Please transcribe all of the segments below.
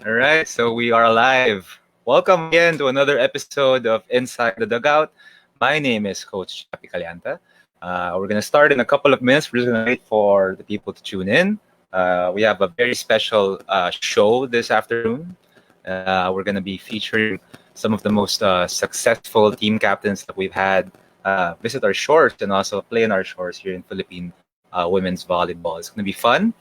All right, so we are live. Welcome again to another episode of Inside the Dugout. My name is Coach Chappy Callanta. We're going to start in a couple of minutes. We're just going to wait for the people to tune in. We have a very special show this afternoon. We're going to be featuring some of the most successful team captains that we've had visit our shores and also play in our shores here in Philippine women's volleyball. It's going to be fun.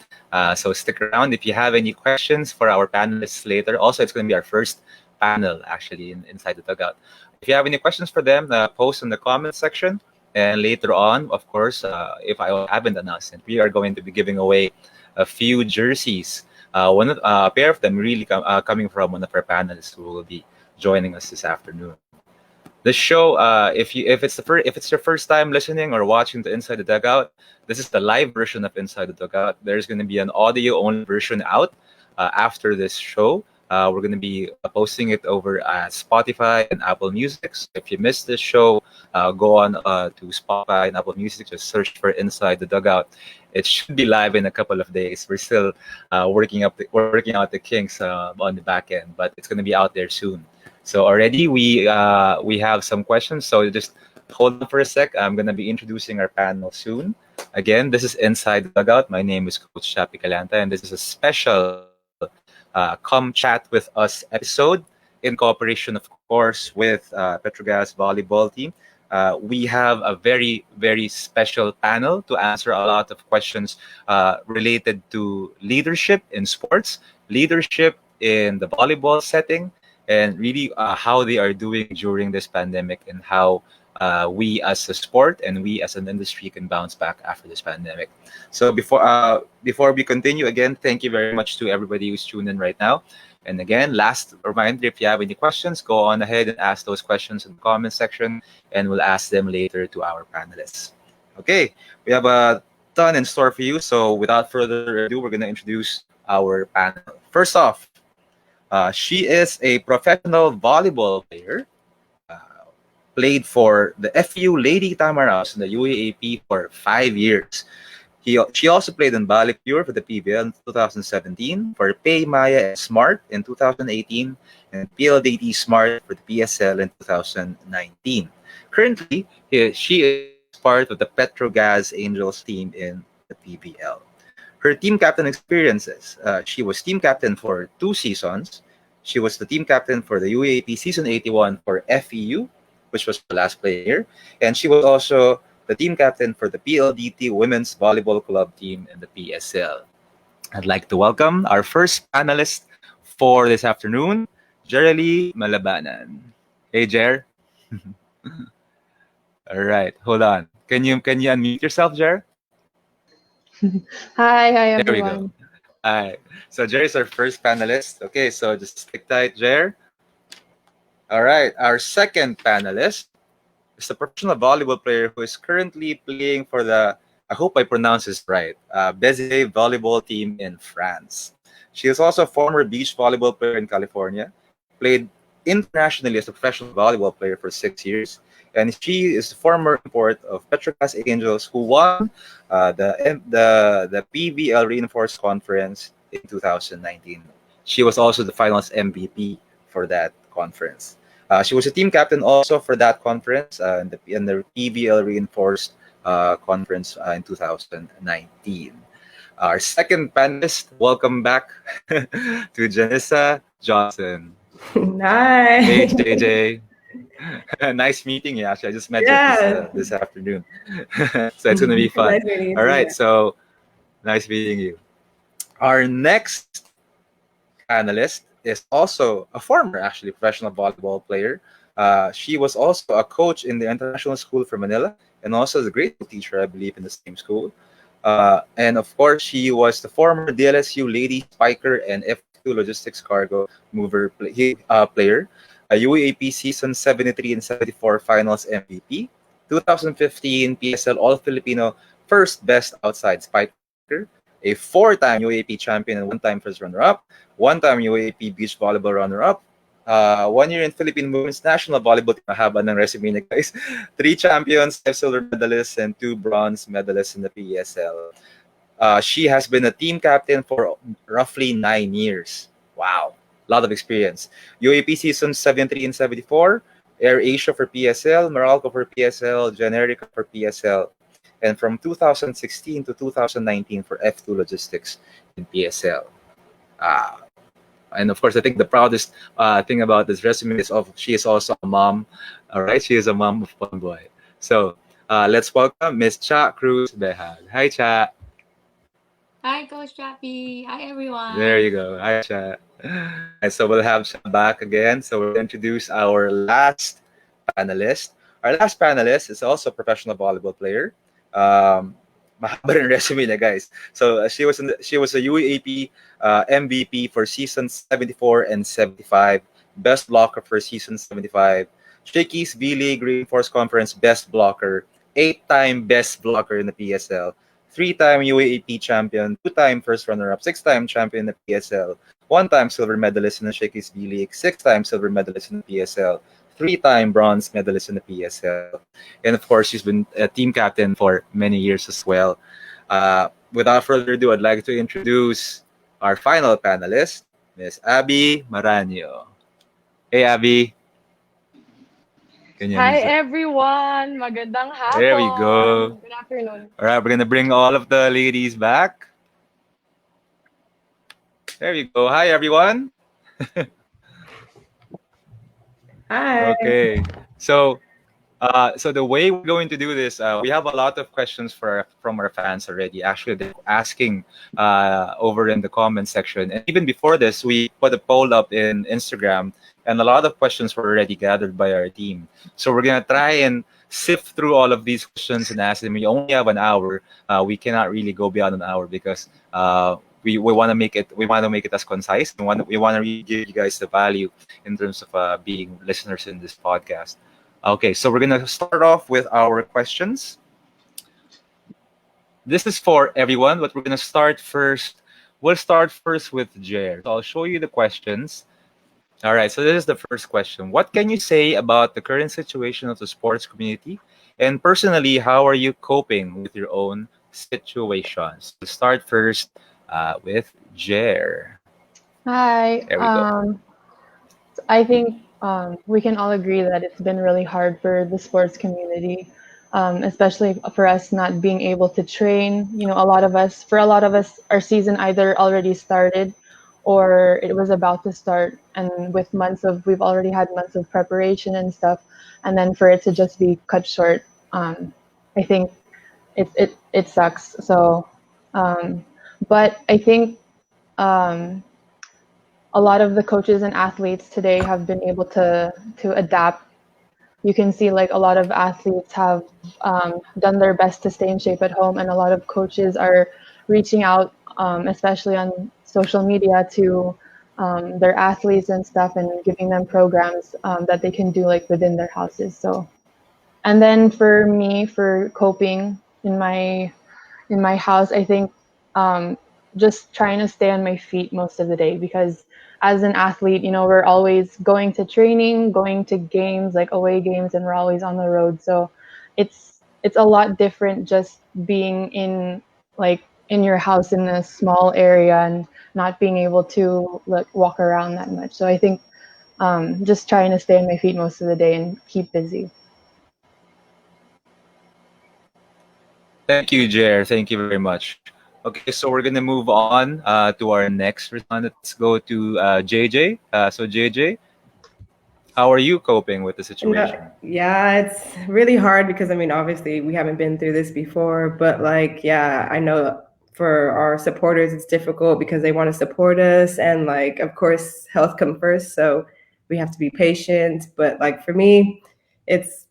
So stick around if you have any questions for our panelists later. Also, it's going to be our first panel actually inside the dugout. If you have any questions for them, post in the comment section. And later on, of course, if I haven't announced it, we are going to be giving away a few jerseys. A pair of them really coming from one of our panelists who will be joining us this afternoon. This show, if it's your first time listening or watching the Inside the Dugout, this is the live version of Inside the Dugout. There's going to be an audio only version out after this show. We're going to be posting it over at Spotify and Apple Music. So if you missed this show, go on to Spotify and Apple Music. Just search for Inside the Dugout. It should be live in a couple of days. We're still working out the kinks on the back end, but it's going to be out there soon. So already we have some questions. So just hold on for a sec. I'm going to be introducing our panel soon. Again, this is Inside the Dugout. My name is Coach Chappy Callanta, and this is a special Come Chat with Us episode in cooperation, of course, with Petrogas Volleyball Team. We have a very, very special panel to answer a lot of questions related to leadership in sports, leadership in the volleyball setting, and really how they are doing during this pandemic and how we as a sport and we as an industry can bounce back after this pandemic. So before we continue, again, thank you very much to everybody who's tuned in right now. And again, last reminder, if you have any questions, go on ahead and ask those questions in the comment section, and we'll ask them later to our panelists. Okay, we have a ton in store for you. So without further ado, we're going to introduce our panel. First off, she is a professional volleyball player, played for the FU Lady Tamaraws in the UAAP for 5 years. She also played in Balikpure for the PBL in 2017, for Pay Maya and Smart in 2018, and PLDT Smart for the PSL in 2019. Currently, she is part of the Petrogas Angels team in the PBL. Her team captain experiences: she was team captain for 2 seasons. She was the team captain for the UAAP Season 81 for FEU, which was her last play here. And she was also the team captain for the PLDT Women's Volleyball Club team in the PSL. I'd like to welcome our first panelist for this afternoon, Jerrili Malabanan. Hey, Jer. All right, hold on. Can you unmute yourself, Jer? Hi There we go. everyone. All right. So Jer is our first panelist. Okay, so just stick tight, Jer. All right. Our second panelist is a professional volleyball player who is currently playing for the, I hope I pronounce this right, Béziers volleyball team in France. She is also a former beach volleyball player in California, played internationally as a professional volleyball player for 6 years, and she is the former import of Petrogas Angels, who won the PVL Reinforced Conference in 2019. She was also the finals MVP for that conference. She was a team captain also for that conference in the PVL Reinforced Conference in 2019. Our second panelist, welcome back to Janisa Johnson. Hey, Nice. JJ. Nice meeting you. Actually, I just met you Yeah. this afternoon, so it's gonna be fun. Nice meeting you All too. right, so nice meeting you. Our next panelist is also a former, actually, professional volleyball player. She was also a coach in the International School for Manila and also the grade school teacher, I believe, in the same school. And of course, she was the former DLSU Lady Spiker and F2 Logistics Cargo Mover player, a UAAP Season 73 and 74 Finals MVP, 2015 PSL All Filipino First Best Outside Spiker, a 4-time UAAP champion and 1-time first runner-up, 1-time UAAP Beach Volleyball runner-up, 1 year in Philippine Women's National Volleyball Team. Mahaba ng resume niya, guys. 3 champions, 5 silver medalists, and 2 bronze medalists in the PSL. She has been a team captain for roughly 9 years. Wow. a lot of experience. UAP seasons 73 and 74, Air Asia for PSL, Meralco for PSL, Generica for PSL, and from 2016 to 2019 for F2 Logistics in PSL. Uh, and of course, I think the proudest thing about this resume is she is also a mom. All right, she is a mom of one boy. So let's welcome Miss Cruz-Behag. Hi, Cha. Hi, Coach Chappy. Hi, There you everyone. go. Hi, Cha. And so we'll have Cha back again. So we'll introduce our last panelist. Our last panelist is also a professional volleyball player. Mahaba rin resume niya, guys. So she was a UAP MVP for seasons 74 and 75, best blocker for season 75, Shakey's V-League Reinforced Conference best blocker, 8-time best blocker in the PSL, 3-time UAAP champion, 2-time first runner-up, 6-time champion in the PSL, 1-time silver medalist in the Shakey's V-League, 6-time silver medalist in the PSL, 3-time bronze medalist in the PSL. And of course, she's been a team captain for many years as well. Without further ado, I'd like to introduce our final panelist, Miss Aby Maraño. Hey, Aby. Hi everyone! Magandang There we go. hapon! Good afternoon. All right, we're going to bring all of the ladies back. There you go. Hi, everyone. Hi. Okay. So the way we're going to do this, we have a lot of questions from our fans already. Actually, they're asking over in the comment section. And even before this, we put a poll up in Instagram, and a lot of questions were already gathered by our team. So we're going to try and sift through all of these questions and ask them. We only have an hour. We cannot really go beyond an hour because we want to make it as concise. We want to really give you guys the value in terms of being listeners in this podcast. Okay, so we're gonna start off with our questions. This is for everyone, but we're gonna start first. We'll start first with Jer. So I'll show you the questions. All right, so this is the first question. What can you say about the current situation of the sports community? And personally, how are you coping with your own situations? We'll start first with Jer. Hi. There we go. I think we can all agree that it's been really hard for the sports community, especially for us not being able to train. You know, for a lot of us, our season either already started or it was about to start, and we've already had months of preparation and stuff, and then for it to just be cut short, I think it sucks. So, but I think. A lot of the coaches and athletes today have been able to adapt. You can see like a lot of athletes have done their best to stay in shape at home, and a lot of coaches are reaching out, especially on social media, to their athletes and stuff, and giving them programs that they can do like within their houses. So, and then for me, for coping in my house, I think just trying to stay on my feet most of the day, because as an athlete, you know, we're always going to training, going to games, like away games, and we're always on the road. So it's a lot different just being in your house in a small area and not being able to like walk around that much. So I think just trying to stay on my feet most of the day and keep busy. Thank you, Jer. Thank you very much. Okay, so we're gonna move on to our next respondent. Let's go to JJ. So JJ, how are you coping with the situation? Yeah, it's really hard because I mean, obviously we haven't been through this before, but like, yeah, I know for our supporters it's difficult because they want to support us, and like, of course, health comes first, so we have to be patient. But like for me, it's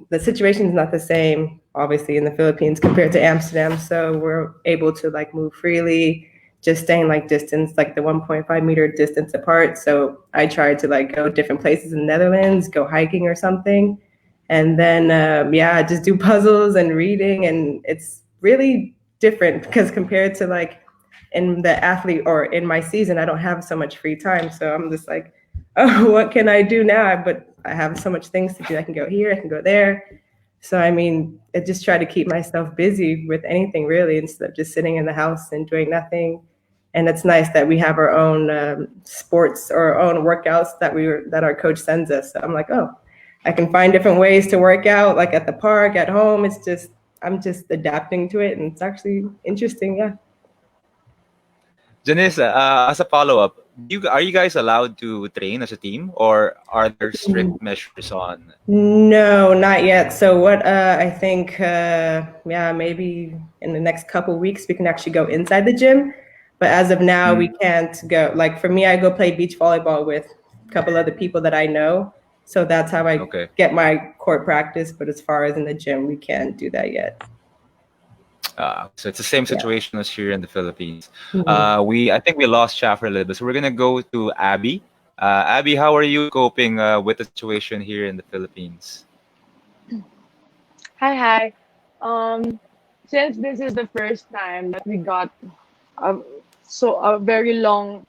the situation is not the same, obviously, in the Philippines compared to Amsterdam. So we're able to like move freely, just staying like distance, like the 1.5 meter distance apart. So I tried to like go different places in the Netherlands, go hiking or something. And then, yeah, just do puzzles and reading. And it's really different because compared to like in the athlete or in my season, I don't have so much free time. So I'm just like, oh, what can I do now? But I have so much things to do. I can go here, I can go there. So, I mean, I just try to keep myself busy with anything really instead of just sitting in the house and doing nothing. And it's nice that we have our own sports or our own workouts that our coach sends us. So I'm like, oh, I can find different ways to work out, like at the park, at home. I'm just adapting to it, and it's actually interesting. Yeah. Janisa, as a follow-up, are you guys allowed to train as a team, or are there strict measures on? No, not yet. So what I think, yeah, maybe in the next couple weeks we can actually go inside the gym. But as of now, we can't go. Like for me, I go play beach volleyball with a couple other people that I know. So that's how I get my court practice. But as far as in the gym, we can't do that yet. So it's the same situation as here in the Philippines. I think we lost Cha for a little bit, so we're gonna go to Aby. Aby, how are you coping with the situation here in the Philippines? Hi. Since this is the first time that we got a very long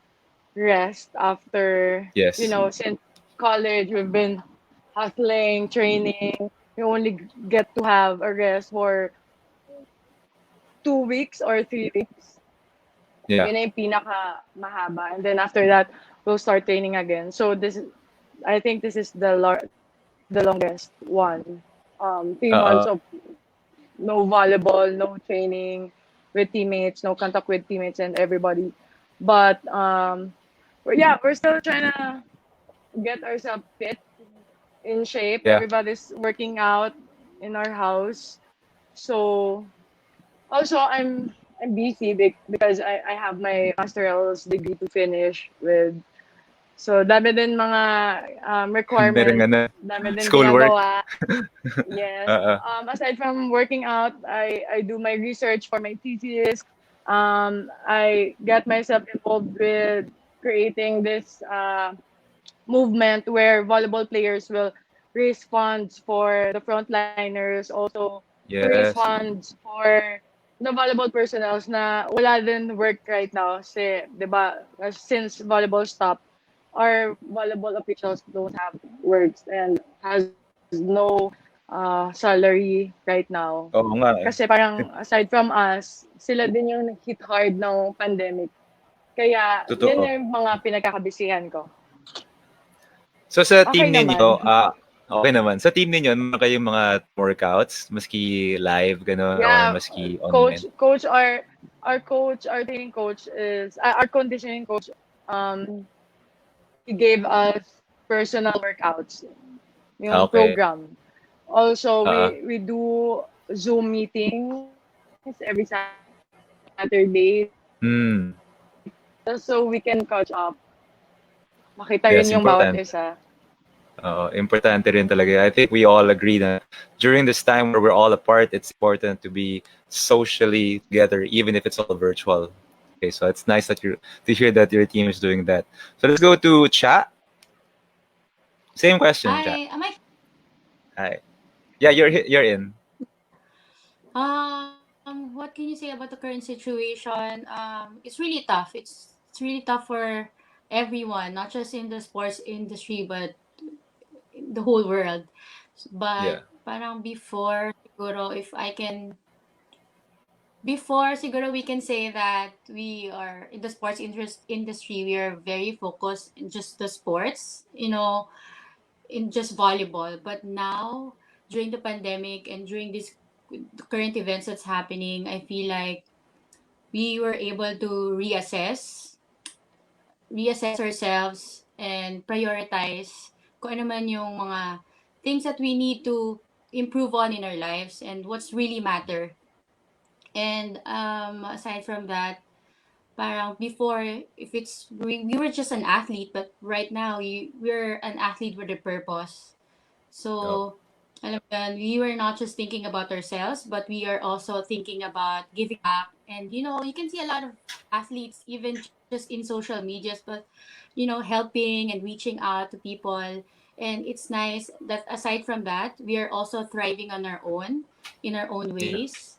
rest after, Yes. since college, we've been hustling, training. We only get to have a rest for 2 weeks or 3 weeks. Yeah. Yun na yung pinaka mahaba. And then after that, we'll start training again. So I think this is the longest one. 3 months of no volleyball, no training with teammates, no contact with teammates and everybody. But we're still trying to get ourselves fit, in shape. Yeah. Everybody's working out in our house. So also I'm busy because I have my master's degree to finish with. So dami din mga requirements, dami din schoolwork. ginagawa. Yes. Aside from working out, I do my research for my thesis. I get myself involved with creating this movement where volleyball players will raise funds for the frontliners, also raise funds for the volleyball personnel na wala din work right now. Kasi, diba, since volleyball stopped, our volleyball officials don't have works and has no salary right now. Oo nga eh. Kasi parang aside from us, sila din yung hit hard ng pandemic. Kaya Totoo. yun yung mga pinagkakabisihan ko. So sa Okay team ninyo, naman. okay naman. Sa team ninyo, meron kayong mga workouts, maski live, gano'n, or maski online? Coach, our training coach is, our conditioning coach, he gave us personal workouts, yung program. Also, we do Zoom meetings every Saturday. So we can catch up. Makita rin yung bawat isa. Importante rin talaga. I think we all agree that during this time where we're all apart, it's important to be socially together, even if it's all virtual. Okay, so it's nice that to hear that your team is doing that. So let's go to Cha. Same question, Hi, Cha. am I? Hi. Yeah, you're in. What can you say about the current situation? It's really tough. It's really tough for everyone, not just in the sports industry, but in the whole world. But parang before, siguro, we can say that we are in the sports industry. We are very focused in just the sports, in just volleyball. But now, during the pandemic and during this current events that's happening, I feel like we were able to reassess ourselves and prioritize kung ano man yung mga things that we need to improve on in our lives and what's really matter. And aside from that, parang before, if we were just an athlete, but right now we're an athlete with a purpose. So, alam mo yun, we were not just thinking about ourselves, but we are also thinking about giving back. And, you can see a lot of athletes, even just in social medias, but, helping and reaching out to people. And it's nice that aside from that, we are also thriving on our own, in our own ways.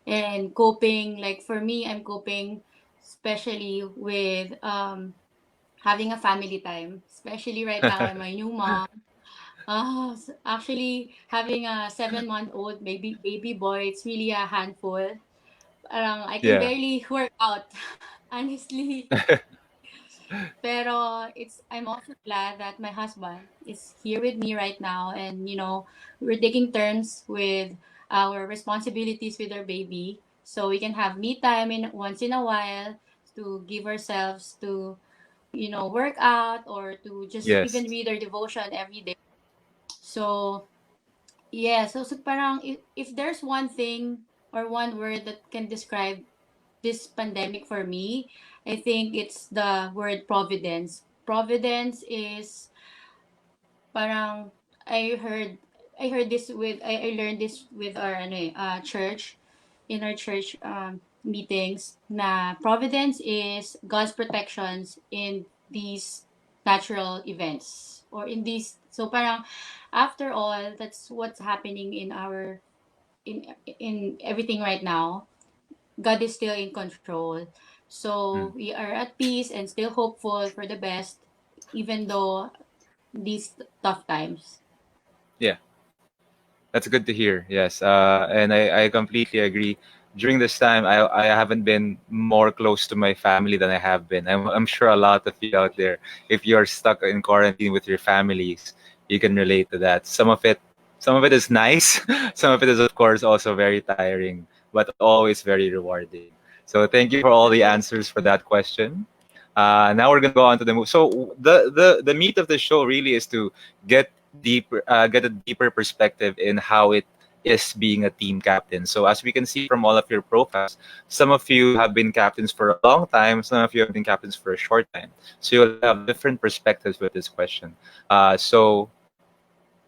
And coping, like for me, I'm coping especially with having a family time. Especially right now, I'm a new mom. Actually, having a 7-month-old baby boy, it's really a handful. I can barely work out honestly. Pero I'm also glad that my husband is here with me right now, and we're taking turns with our responsibilities with our baby, so we can have me time in once in a while to give ourselves to work out or to just Yes. even read our devotion every day. So yeah, so parang if there's one thing or one word that can describe this pandemic for me, I think it's the word providence. Providence is parang I heard I heard this with I learned this with our church, in our church meetings, na providence is God's protections in these natural events or in these, so parang after all that's what's happening in our in everything right now. God is still in control. So Mm. we are at peace and still hopeful for the best, even though these tough times. Yeah. That's good to hear. Yes, and I completely agree. During this time, I haven't been more close to my family than I have been. I'm sure a lot of you out there, if you're stuck in quarantine with your families, you can relate to that. Some of it is nice. Some of it is, of course, also very tiring, but always very rewarding. So thank you for all the answers for that question. Now we're gonna go on to the move. So the meat of the show really is to get get a deeper perspective in how it is being a team captain. So as we can see from all of your profiles, some of you have been captains for a long time, some of you have been captains for a short time. So you'll have different perspectives with this question. So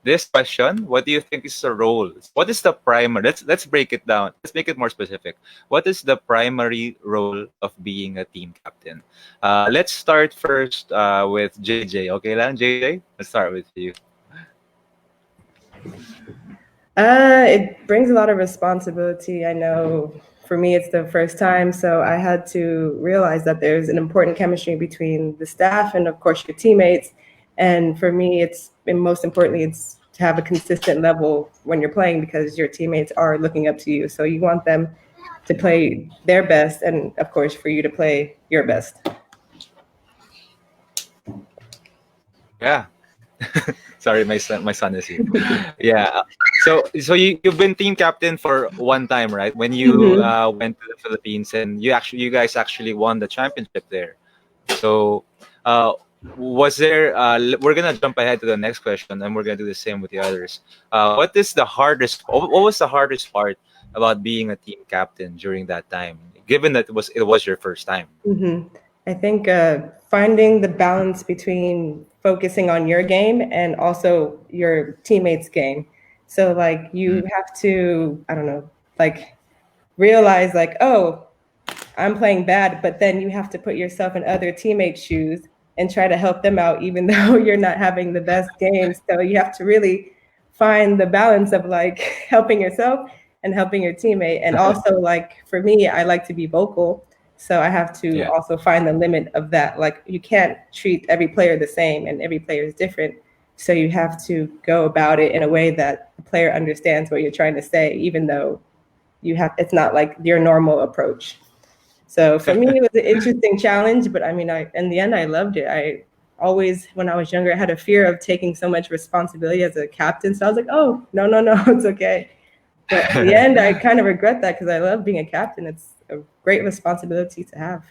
this question, what do you think is the role? What is the primary? Let's break it down. Let's make it more specific. What is the primary role of being a team captain? Let's start first with JJ. Okay, lang, JJ. Let's start with you. It brings a lot of responsibility. I know for me, it's the first time, so I had to realize that there's an important chemistry between the staff and, of course, your teammates. And for me, and most importantly, it's to have a consistent level when you're playing because your teammates are looking up to you. So you want them to play their best, and of course, for you to play your best. Yeah. Sorry, my son is here. Yeah. So you've been team captain for one time, right? When you Mm-hmm. went to the Philippines and you guys actually won the championship there. So uh, was there? We're gonna jump ahead to the next question, and we're gonna do the same with the others. What is the hardest? What was the hardest part about being a team captain during that time? Given that it was your first time. Mm-hmm. I think finding the balance between focusing on your game and also your teammates' game. So, like, you Mm. have to, I don't know, like, realize, like, oh, I'm playing bad, but then you have to put yourself in other teammates' shoes and try to help them out, even though you're not having the best game. So, you have to really find the balance of like helping yourself and helping your teammate. And also, like, for me, I like to be vocal. So I have to Yeah. also find the limit of that. Like, you can't treat every player the same, and every player is different. So you have to go about it in a way that the player understands what you're trying to say, even though it's not like your normal approach. So for me, it was an interesting challenge, but I mean, in the end, I loved it. I always, when I was younger, I had a fear of taking so much responsibility as a captain. So I was like, oh, no, no, no, it's okay. But in the end, I kind of regret that because I love being a captain. It's a great responsibility to have.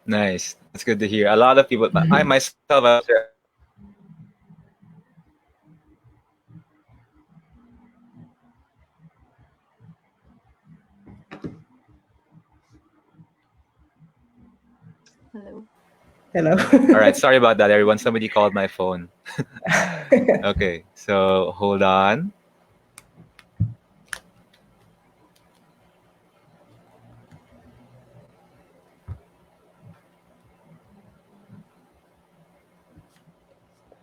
Nice. That's good to hear. A lot of people, I myself, I was Hello. Hello. all right. Sorry about that, everyone. Somebody called my phone. Okay. So hold on.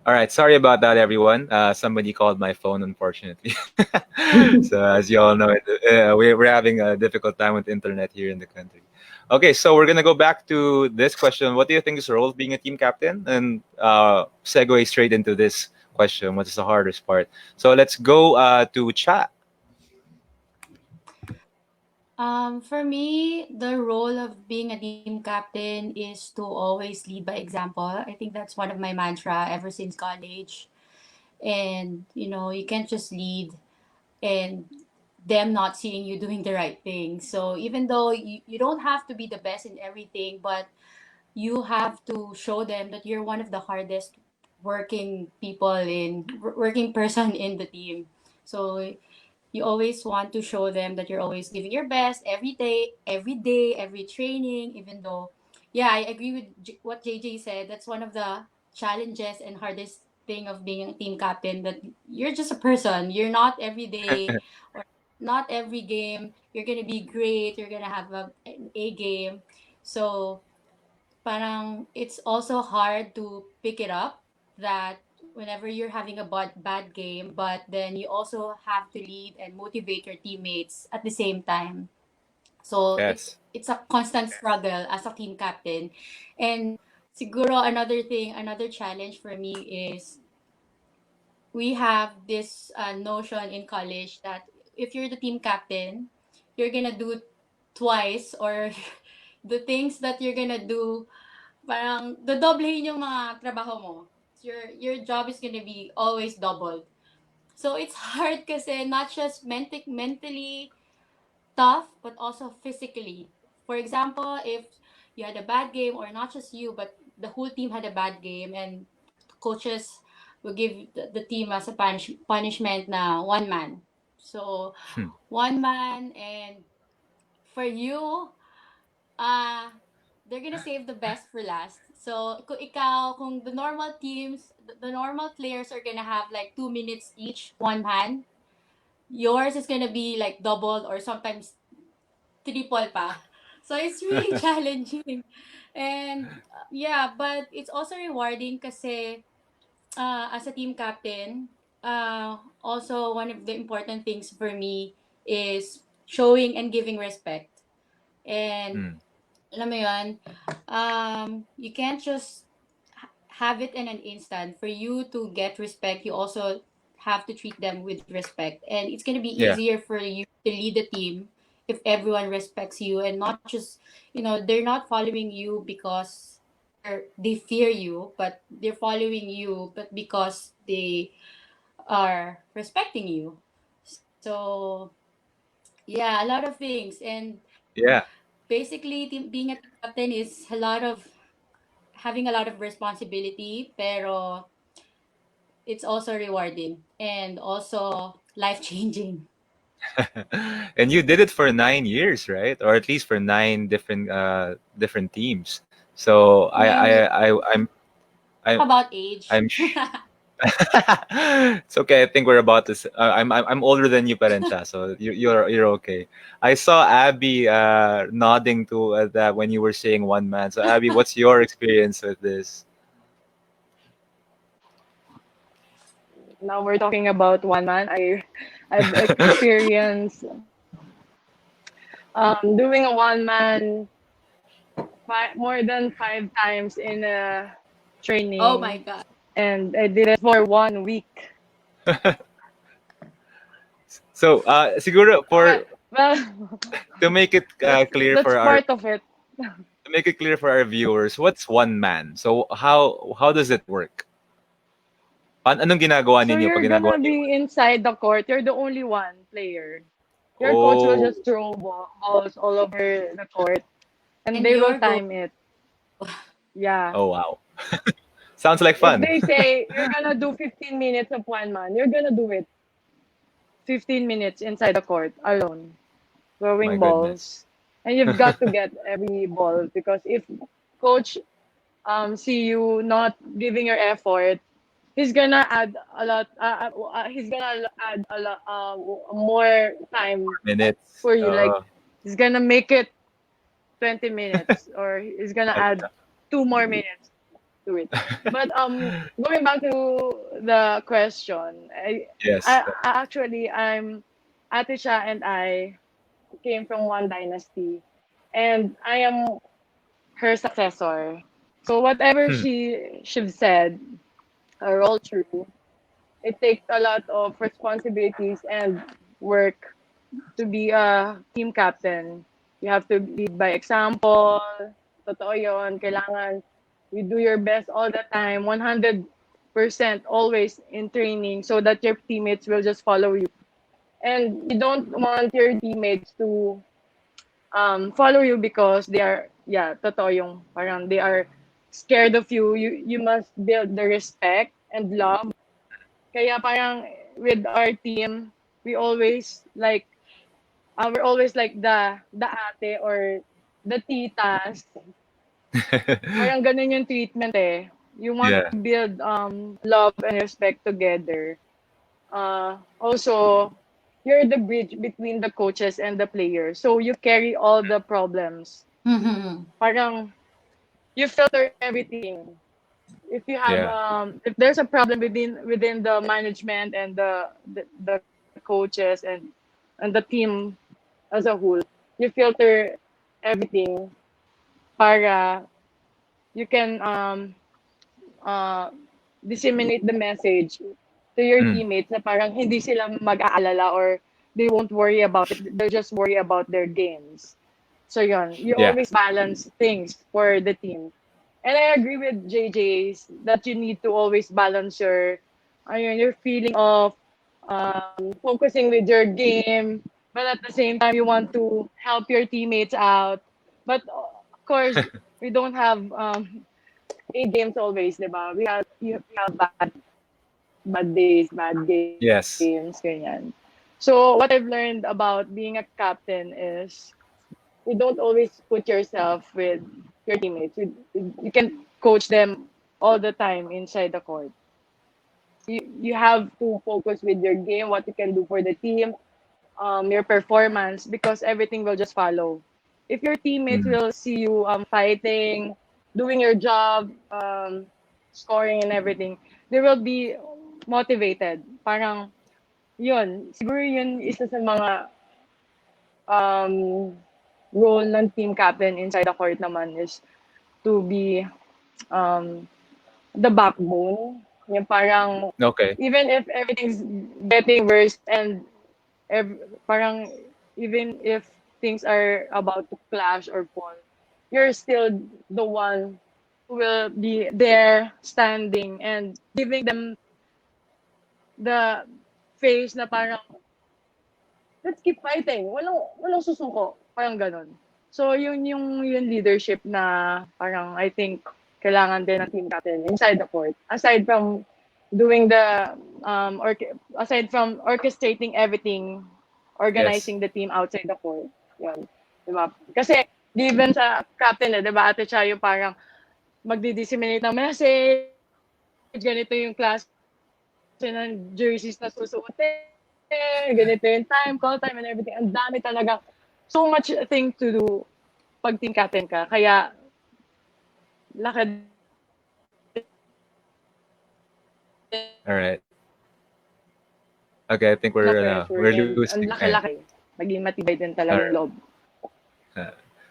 All right. Sorry about that, everyone. Somebody called my phone, unfortunately. So as you all know, we're having a difficult time with internet here in the country. Okay. So we're gonna go back to this question. What do you think is the role of being a team captain? And segue straight into this question. What is the hardest part? So let's go to chat. For me, the role of being a team captain is to always lead by example. I think that's one of my mantra ever since college. And you can't just lead and them not seeing you doing the right thing. So even though you don't have to be the best in everything, but you have to show them that you're one of the hardest working person in the team. So you always want to show them that you're always giving your best every day, every training, even though, yeah, I agree with what JJ said. That's one of the challenges and hardest thing of being a team captain, that you're just a person. You're not every day or not every game. You're going to be great. You're going to have an A game. So parang it's also hard to pick it up that whenever you're having a bad game, but then you also have to lead and motivate your teammates at the same time. So it's Yes. it's a constant struggle as a team captain. And siguro another challenge for me is we have this notion in college that if you're the team captain, you're gonna do twice, or the things that you're gonna do, parang dodoblehin yung mga trabaho mo. Your job is gonna be always doubled. So it's hard kasi not just mentally tough, but also physically. For example, if you had a bad game, or not just you, but the whole team had a bad game, and coaches will give the team as a punishment na one man. So Hmm. one man, and for you, uh, they're gonna save the best for last. So, kung the normal players are gonna have like 2 minutes each, one man, yours is gonna be like doubled or sometimes triple pa. So, it's really challenging. And yeah, but it's also rewarding kasi as a team captain, also one of the important things for me is showing and giving respect. And Hmm. alam mo yun, you can't just have it in an instant. For you to get respect, you also have to treat them with respect. And it's going to be Yeah. easier for you to lead the team if everyone respects you, and not just, they're not following you because they fear you, but they're following you, but because they are respecting you. So, yeah, a lot of things. And Yeah. basically, being a team captain is a lot of having a lot of responsibility, pero it's also rewarding and also life changing. And you did it for 9 years, right? Or at least for nine different teams. So Maybe I about age. I'm it's okay. I think we're about to. I'm older than you, Parencha, so you're okay. I saw Abby nodding to that when you were saying one man. So Abby, what's your experience with this? Now we're talking about one man. I've experienced doing a one man more than 5 times in a Oh my training, god. and I did it for 1 week. So siguro Well, for well, to make it clear that's for our part of it. to make it clear for our viewers, what's one man? So how does it work? Anong ginagawa So ninyo pag you're ginagawa gonna niyo? be inside the court. You're the only one player. Your coach will Oh, just throw balls all over the court, and And they will you're going. time it. Yeah. oh wow. Sounds like If fun. they say you're gonna do 15 minutes of one man, you're gonna do it 15 minutes inside the court alone, My throwing goodness. balls. And you've got to get every ball, because if coach see you not giving your effort, he's gonna add a lot. He's gonna add a lot more time Minutes. for you. Like he's gonna make it 20 minutes, or he's gonna add 2 more minutes to it. But going back to the question, Yes. actually Atisha and I came from one dynasty, and I am her successor. So whatever Hmm. she said are all true. It takes a lot of responsibilities and work to be a team captain, you have to lead by example. Totoo yun. Kailangan you do your best all the time, 100% always in training so that your teammates will just follow you. And you don't want your teammates to follow you because they are, yeah, totoo yung parang they are scared of you. You must build the respect and love. Kaya parang with our team, we always like we're always like the ate or the titas. Parang ganun yung treatment eh. You want Yeah. to build love and respect together. Also, you're the bridge between the coaches and the players. So you carry all the problems. Mm-hmm. Parang you filter everything. If you have Yeah. if there's a problem within the management and the coaches and the team as a whole, you filter everything para you can uh, disseminate the message to your Mm. teammates na parang hindi sila mag-aalala or they won't worry about it. They'll just worry about their games. So yun, you Yeah. always balance things for the team. And I agree with JJ's that you need to always balance your feeling of focusing with your game, but at the same time you want to help your teammates out. But of course, we don't have 8 games always, di ba? We have bad days, bad games, Yes. ganyan. So what I've learned about being a captain is you don't always put yourself with your teammates. You can coach them all the time inside the court. You have to focus with your game, what you can do for the team, your performance, because everything will just follow. If your teammates Mm. will see you fighting, doing your job, scoring and everything, they will be motivated. Parang yun, siguro yun isa sa mga um, role ng team captain inside the court naman is to be um, the backbone. Yung parang Okay. even if everything's getting worse and parang even if things are about to clash or fall, you're still the one who will be there standing and giving them the face na parang let's keep fighting. Walang susuko. Parang ganun. So, yung leadership na parang I think kailangan din ng team captain inside the court. Aside from doing the, aside from orchestrating everything, Yes. organizing the team outside the court. Yun. Diba? Kasi, given sa captain diba, ate siya yung parang magdi-disseminate ng message, ganito yung klase ng jerseys na susuotin, ganito yung time, call time, and everything. Ang dami talaga. So much thing to do pag team captain ka. Kaya, laki All right. Okay, I think na we're pressure and losing ang time. laki-laki. Maging matibay din All talaga yung right. loob.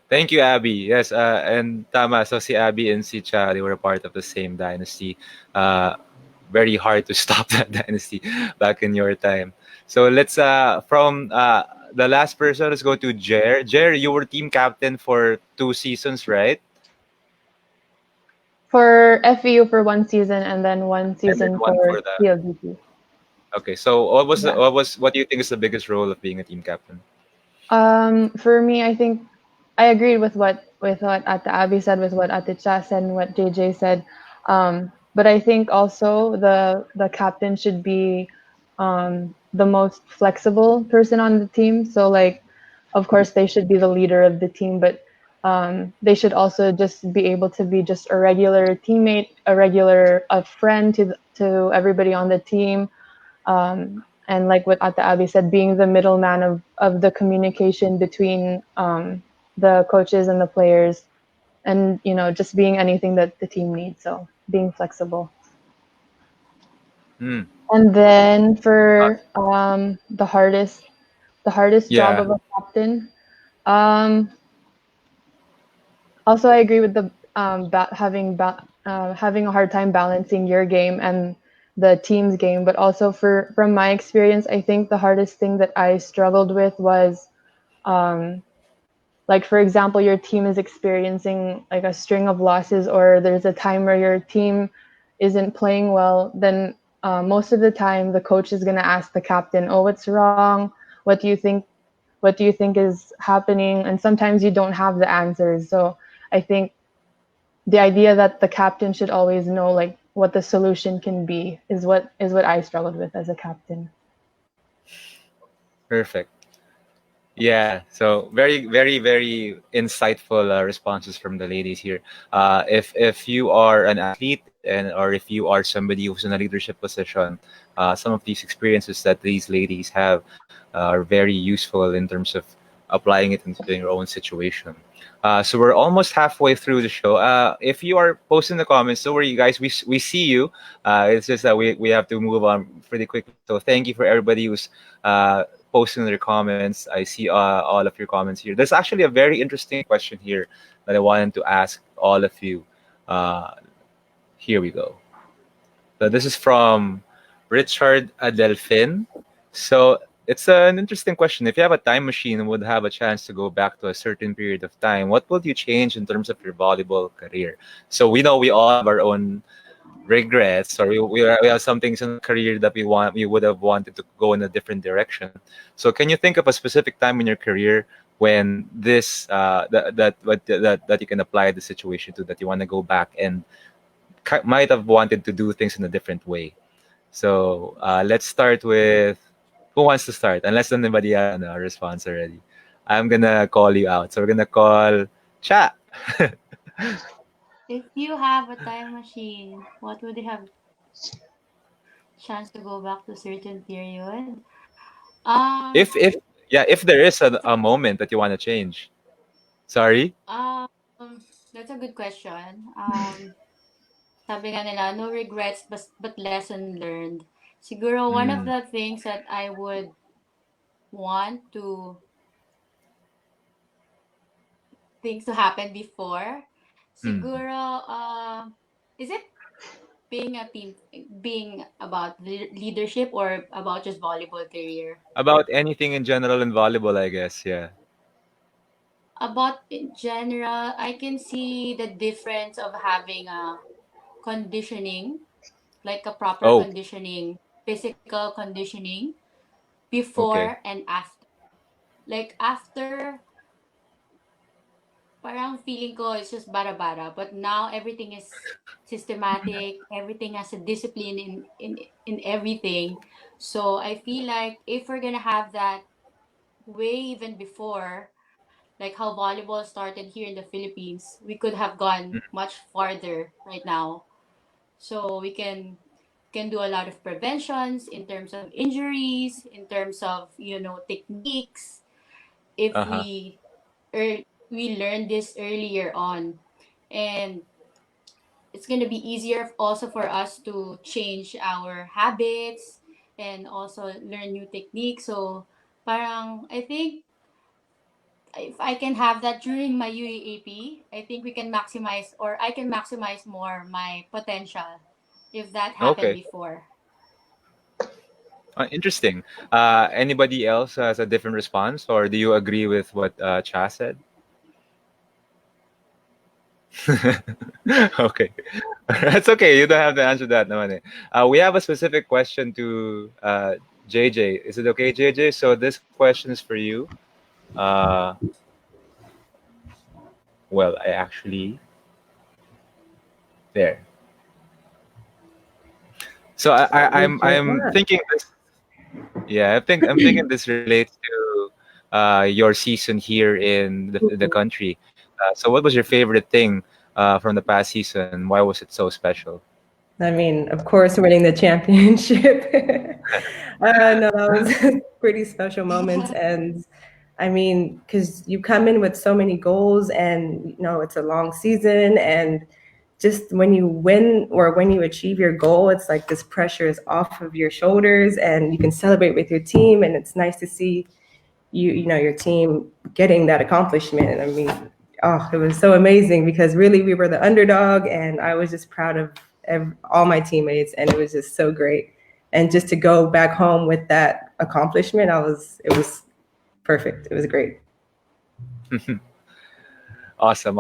Thank you, Abby. Yes, and tama. So si Abby and si Cha, they were a part of the same dynasty. Very hard to stop that dynasty back in your time. So let's from the last person, let's go to Jer. Jer, you were team captain for 2 seasons, right? For FEU for 1 season and then one And then season one for for the. CLDT. Okay, so Yeah. what do you think is the biggest role of being a team captain? For me, I think I agreed with what Ate Abby said, with what Ate Cha said, and what JJ said. But I think also the captain should be the most flexible person on the team. So like, of course, they should be the leader of the team, but they should also just be able to be just a regular teammate, a friend to everybody on the team. And like what Ate Abby said, being the middleman of the communication between the coaches and the players, and just being anything that the team needs. So being flexible. Hmm. And then for the hardest job Yeah. of a captain. Also, I agree with the having a hard time balancing your game and the team's game, but also from my experience, I think the hardest thing that I struggled with was like, for example, your team is experiencing like a string of losses, or there's a time where your team isn't playing well, then most of the time the coach is going to ask the captain, oh, what's wrong? What do you think? What do you think is happening? And sometimes you don't have the answers. So I think the idea that the captain should always know like what the solution can be is what I struggled with as a captain. Perfect. Yeah, so very, very, very insightful responses from the ladies here. If you are an athlete and or if you are somebody who's in a leadership position, some of these experiences that these ladies have are very useful in terms of applying it into your own situation. So we're almost halfway through the show. If you are posting the comments, don't worry, you guys. We see you. It's just that we have to move on pretty quickly. So thank you for everybody who's posting their comments. I see all of your comments here. There's actually a very interesting question here that I wanted to ask all of you. Here we go. So this is from Richard Adelfin. So it's an interesting question. If you have a time machine and would have a chance to go back to a certain period of time, what would you change in terms of your volleyball career? So we know we all have our own regrets, or we have some things in the career that we would have wanted to go in a different direction. So can you think of a specific time in your career when this that you can apply the situation to, that you want to go back and might have wanted to do things in a different way? So let's start with, who wants to start? Unless anybody has a response already, I'm gonna call you out. So we're gonna call Cha. If you have a time machine, what would you have chance to go back to a certain period? Um, If there is a moment that you want to change. Sorry. um, that's a good question. Sabi nga nila, no regrets but lesson learned. Siguro one of Mm, the things that I would want to things to happen before, mm. siguro is it being a team, being about leadership or about just volleyball career? About anything in general in volleyball, I guess. Yeah. About in general, I can see the difference of having a conditioning, like a proper Oh, conditioning, physical conditioning okay. before and after. Like after, parang feeling ko it's just bara-bara, but now everything is systematic, everything has a discipline in everything. So I feel like if we're gonna have that way even before, like how volleyball started here in the Philippines, we could have gone Mm, much farther right now. So we can do a lot of preventions in terms of injuries, in terms of techniques. If uh-huh. we learn this earlier on, and it's gonna be easier also for us to change our habits and also learn new techniques. So parang I think if I can have that during my UAAP, I think we can maximize, or I can maximize more my potential if that happened Okay. before. Interesting. Anybody else has a different response, or do you agree with what Cha said? Okay. That's okay. You don't have to answer that, naman eh. We have a specific question to JJ. Is it okay, JJ? So this question is for you. Uh, well, I actually there. So I'm thinking this. Yeah, I'm thinking this relates to your season here in the country. So what was your favorite thing from the past season? Why was it so special? I mean, of course, winning the championship. No, that was a pretty special moment. And I mean, because you come in with so many goals and, it's a long season. And just when you win or when you achieve your goal, it's like this pressure is off of your shoulders and you can celebrate with your team. And it's nice to see your team getting that accomplishment. I mean, oh, it was so amazing because really we were the underdog and I was just proud of all my teammates, and it was just so great. And just to go back home with that accomplishment, it was perfect. It was great. Awesome.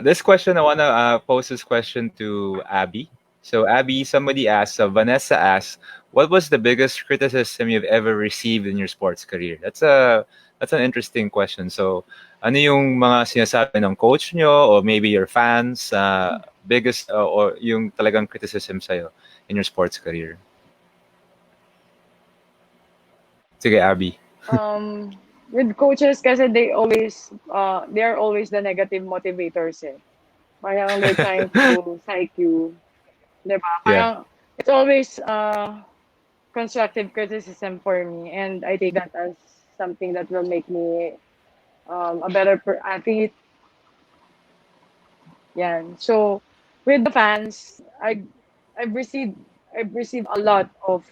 This question, I want to pose this question to Aby. So, Aby, somebody asked, Vanessa asked, what was the biggest criticism you've ever received in your sports career? That's an interesting question. So, ano yung mga sinasabi ng coach nyo or maybe your fans, biggest or yung talagang criticism sa'yo in your sports career? Sige, Aby. With coaches kasi they're always the negative motivators eh. Parang they're trying to psych you. Diba? Parang it's always constructive criticism for me, and I take that as something that will make me a better athlete. Yan. So with the fans, I've received a lot of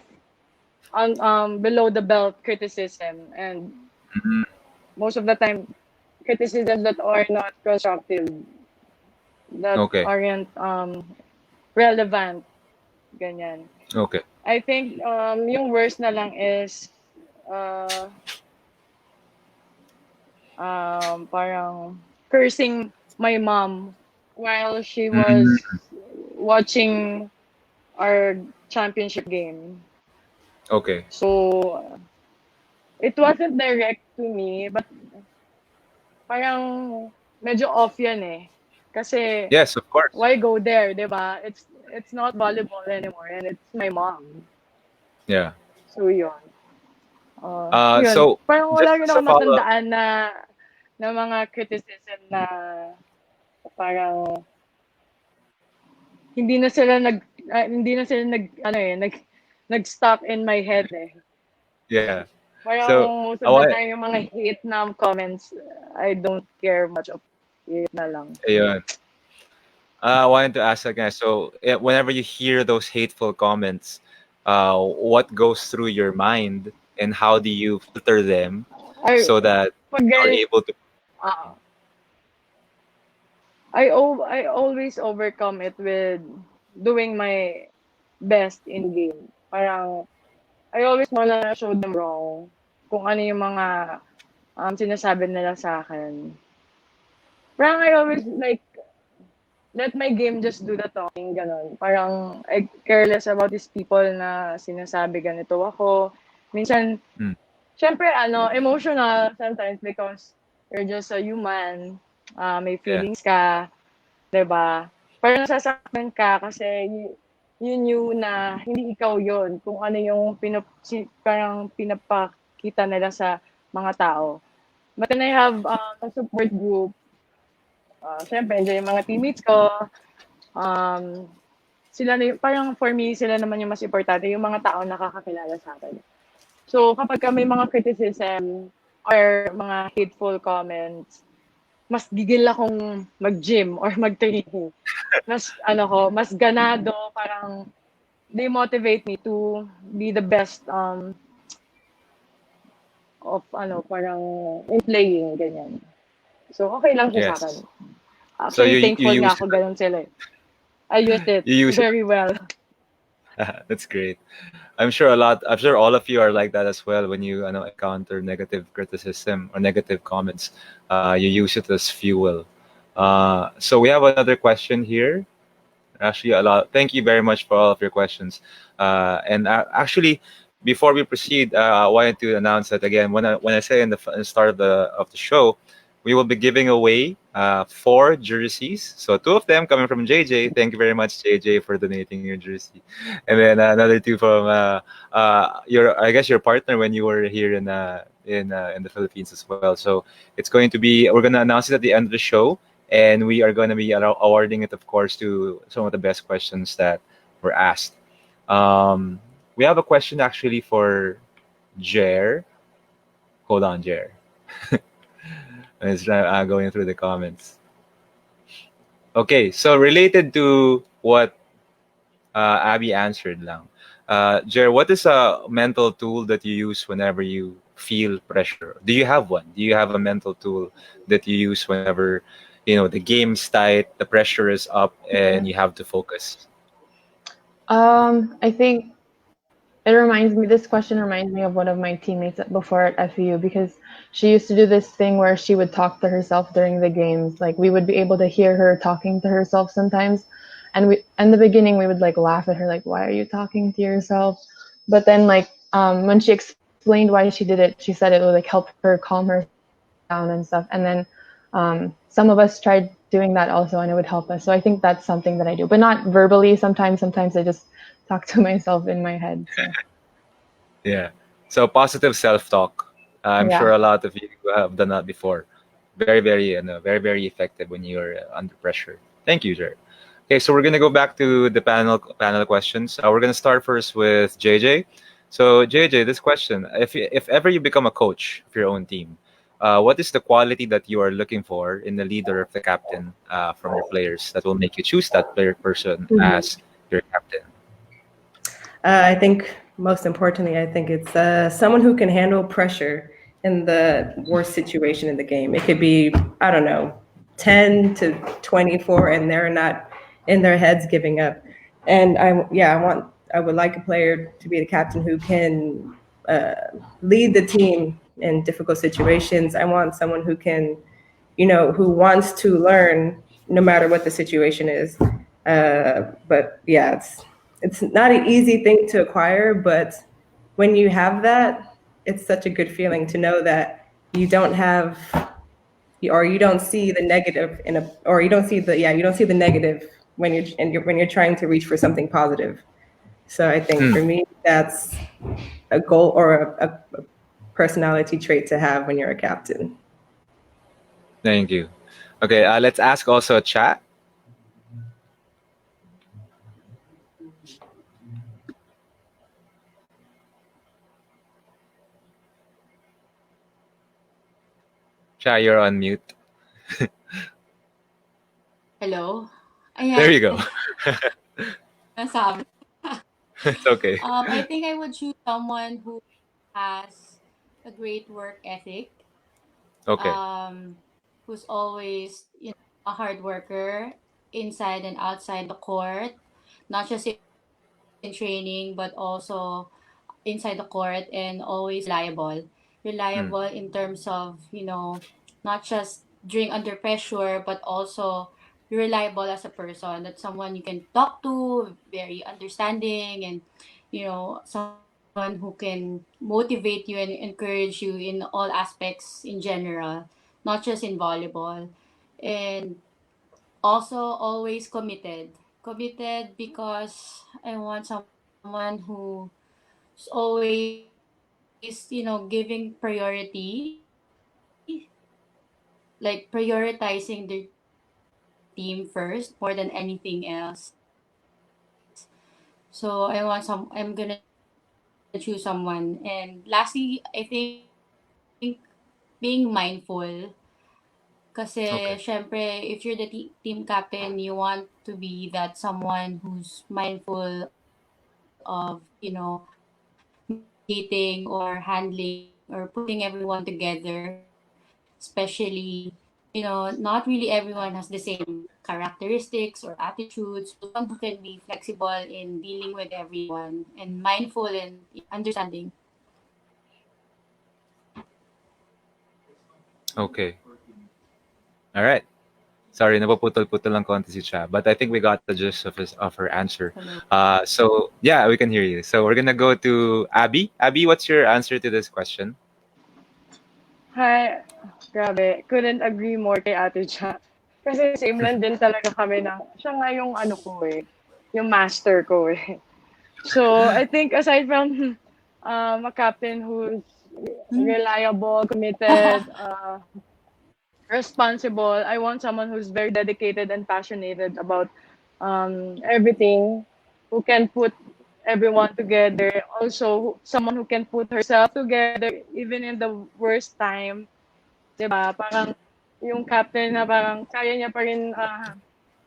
below the belt criticism, and most of the time criticisms that are not constructive, that aren't relevant, ganyan. Okay. I think yung worst na lang is parang cursing my mom while she was watching our championship game. Okay. So it wasn't direct to me, but parang medyo off yan eh. Kasi yes, of course. Why go there, diba? It's not volleyball anymore, and it's my mom. Yeah. So yun. So parang wala rin ako matandaan na mga criticism na parang hindi na sila nag-stop in my head eh. Yeah. Parang so, most of the time yung mga hate na comments, I don't care much of it na lang. Ayun. I wanted to ask again, so whenever you hear those hateful comments, what goes through your mind and how do you filter them so that you're able to... I always overcome it with doing my best in game. Parang I always wanna show them wrong kung ano yung mga sinasabi nila sa akin. Parang I always let my game just do the talking, ganon. Parang I care less about these people na sinasabi ganito ako. Minsan, syempre, emotional sometimes because you're just a human. May feelings ka, diba? Parang nasasaktan ka kasi you knew na hindi ikaw yon kung ano yung parang pinapakita nila sa mga tao. But then I have a support group. Siyempre, yung mga teammates ko. Sila na parang for me, sila naman yung mas importante, yung mga tao nakakakilala sa akin. So, kapag may mga criticism or mga hateful comments, mas gigil akong mag-gym or mag-training. Mas ganado, parang they motivate me to be the best of parang in playing, ganyan. So, okay lang siya sa akin. Actually, so thankful nga ako ganun sila. I used it very well. That's great. I'm sure all of you are like that as well when you encounter negative criticism or negative comments. You use it as fuel. So we have another question here. Actually, a lot. Thank you very much for all of your questions. And actually, before we proceed, I wanted to announce that again. When I say in the start of the show, we will be giving away 4 jerseys. So 2 of them coming from JJ. Thank you very much, JJ, for donating your jersey. And then another 2 from your partner when you were here in the Philippines as well. So it's going to be, we're going to announce it at the end of the show, and we are going to be awarding it, of course, to some of the best questions that were asked. We have a question actually for Jer. Hold on, Jer. It's going through the comments. Okay, so related to what Aby answered lang. Jer, what is a mental tool that you use whenever you feel pressure? Do you have one? Do you have a mental tool that you use whenever the game's tight, the pressure is up, and you have to focus? I think this question reminds me of one of my teammates before at FEU, because she used to do this thing where she would talk to herself during the games. Like, we would be able to hear her talking to herself sometimes. And in the beginning, we would like laugh at her, like, why are you talking to yourself? But then, like, when she explained why she did it, she said it would like help her calm herself down and stuff. And then some of us tried doing that also, and it would help us. So I think that's something that I do, but not verbally. Sometimes I just talk to myself in my head. So. Yeah. So positive self-talk. I'm Yeah. sure a lot of you have done that before. Very, very, very, very effective when you're under pressure. Thank you, Jared. Okay, so we're gonna go back to the panel questions. We're gonna start first with JJ. So JJ, this question: if ever you become a coach of your own team, what is the quality that you are looking for in the leader of the captain from your players that will make you choose that person as your captain? I think most importantly, I think it's someone who can handle pressure in the worst situation in the game. It could be, I don't know, 10 to 24, and they're not in their heads giving up. And I would like a player to be the captain who can lead the team in difficult situations. I want someone who can, who wants to learn no matter what the situation is. But yeah, it's not an easy thing to acquire, but when you have that, it's such a good feeling to know that you don't have, or you don't see the negative you don't see the negative when you're trying to reach for something positive. So I think for me, that's a goal or a personality trait to have when you're a captain. Thank you. Okay, let's ask also chat. Chat, you're on mute. Hello? There you go. Nasabi. It's okay. I think I would choose someone who has a great work ethic. Okay. Who's always, a hard worker inside and outside the court, not just in training, but also inside the court, and always reliable. Reliable in terms of, not just during under pressure, but also reliable as a person. That's someone you can talk to, very understanding, and, someone who can motivate you and encourage you in all aspects in general, not just in volleyball. And also always committed. Committed because I want someone who's always, giving priority, like prioritizing their team first more than anything else. So I'm gonna choose someone. And lastly, I think being mindful. Kasi syempre, if you're the Okay. team captain, you want to be that someone who's mindful of, mediating or handling or putting everyone together, especially, not really everyone has the same characteristics or attitudes. So someone who can be flexible in dealing with everyone and mindful and understanding. Okay. All right. Sorry, napaputol-putol lang konti si Cha, but I think we got the gist of her answer. Hello. So yeah, we can hear you. So we're gonna go to Abby. Abby, what's your answer to this question? Hi, grabe. Couldn't agree more kay Ate Cha. Kasi same lang din talaga kami na, siya nga yung ano ko eh, yung master ko eh. So, I think aside from a captain who's reliable, committed, responsible, I want someone who's very dedicated and passionate about everything, who can put everyone together. Also, someone who can put herself together even in the worst time. 'Di ba? Parang yung captain na parang kaya niya pa rin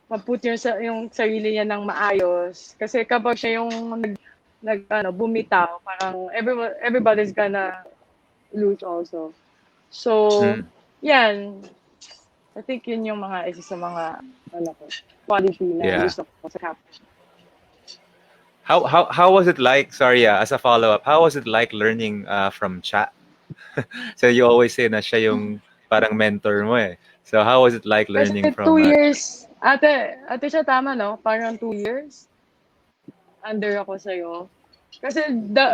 ma-put yung sarili niya ng maayos. Kasi kapag siya yung bumitaw, parang everybody's gonna lose also. So, Mm. yan. I think yun yung mga isa sa mga quality na gusto ko sa captain. How was it like? Sorry, as a follow up, how was it like learning from Cha? So you always say na siya yung parang mentor mo eh. So how was it like learning Kasi from? 2 years, ate siya tama no? Parang 2 years under ako sa'yo. Kasi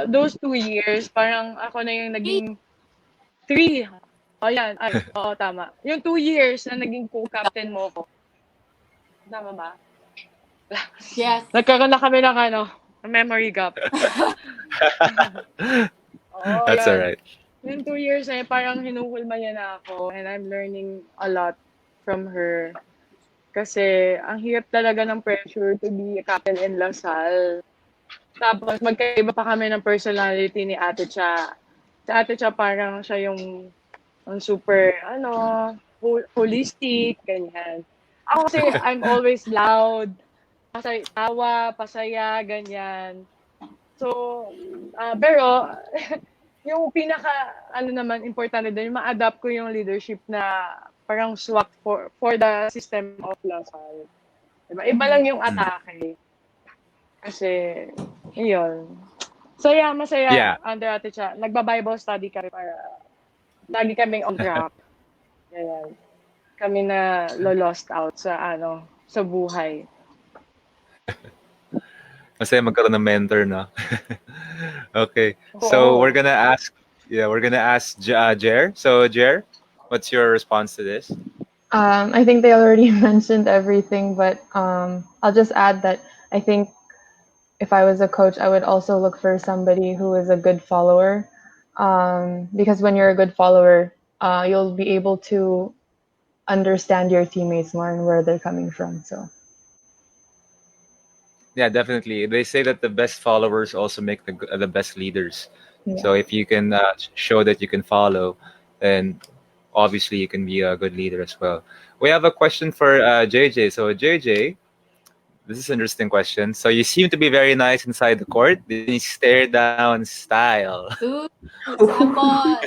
those 2 years, parang ako na yung naging 3. Ayan, oo, tama. Yung 2 years na naging co-captain mo ko. Tama ba? Yes. Nagkaroon na kami ng memory gap. That's alright. Yung 2 years na parang hinuhulma niya na ako and I'm learning a lot from her. Kasi ang hirap talaga ng pressure to be a captain in Lasal. Tapos magkaiba pa kami ng personality ni Ate Cha. Si Ate Cha parang siya yung super, holistic, ganyan. Ako kasi I'm always loud, tawa, pasaya, ganyan. So, pero yung naman, importante din, ma-adapt ko yung leadership na parang swak for the system of Lasal. Diba? Iba lang yung atake. Kasi, yun. Masaya under Ate Cha. Nagba-Bible study kami para lagi kaming on track. Ganyan. Kami na lost out sa sa buhay. Masaya magkaroon ng mentor, no? Okay. So we're gonna ask Jer. So Jer, what's your response to this? I think they already mentioned everything, but I'll just add that I think if I was a coach, I would also look for somebody who is a good follower. Because when you're a good follower, you'll be able to understand your teammates more and where they're coming from. So yeah, definitely. They say that the best followers also make the best leaders. yeah. So if you can show that you can follow, then obviously you can be a good leader as well. We have a question for JJ. So JJ, this is an interesting question. So you seem to be very nice inside the court. Any stare down style? Ooh, sample.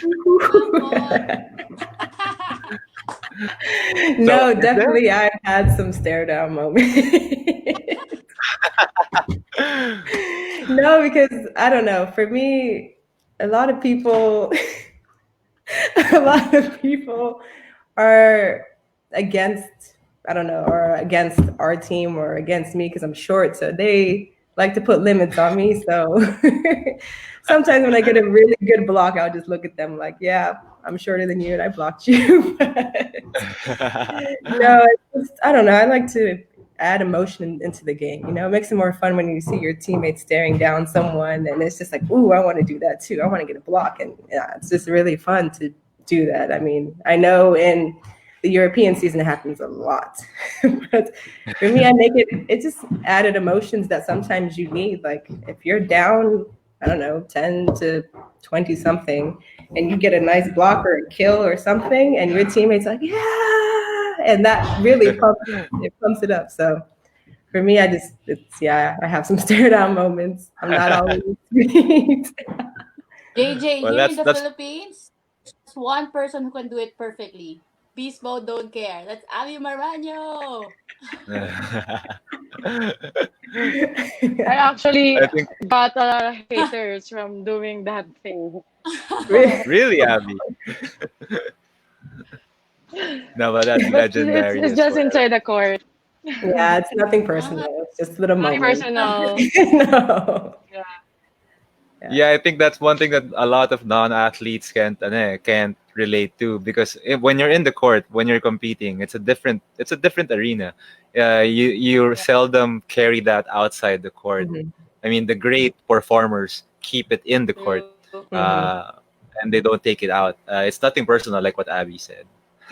No, definitely I've had some stare down moments. No, because I don't know. For me, a lot of people are against, I don't know, or against our team or against me because I'm short. So they like to put limits on me. So sometimes when I get a really good block, I'll just look at them like, yeah, I'm shorter than you and I blocked you. No, I don't know. I like to add emotion into the game. It makes it more fun when you see your teammates staring down someone and it's just like, ooh, I want to do that too. I want to get a block. And it's just really fun to do that. I mean, I know in the European season it happens a lot. But for me, I make it just added emotions that sometimes you need. Like if you're down, I don't know, 10 to 20 something, and you get a nice block or a kill or something, and your teammates like, yeah, and that really pumps it up. So for me, I have some stare down moments. I'm not always sweet. JJ, here in the Philippines, there's one person who can do it perfectly. Beast mode, don't care. That's Aby Maraño. I actually got a lot of haters from doing that thing. Really, Aby? No, but that's legendary. It's just inside the court. Yeah, it's nothing personal. It's just a little moment. Personal. No. Yeah, I think that's one thing that a lot of non-athletes can't relate to, because when you're in the court, when you're competing, it's a different arena. You seldom carry that outside the court. Mm-hmm. I mean, the great performers keep it in the court, and they don't take it out. It's nothing personal, like what Aby said.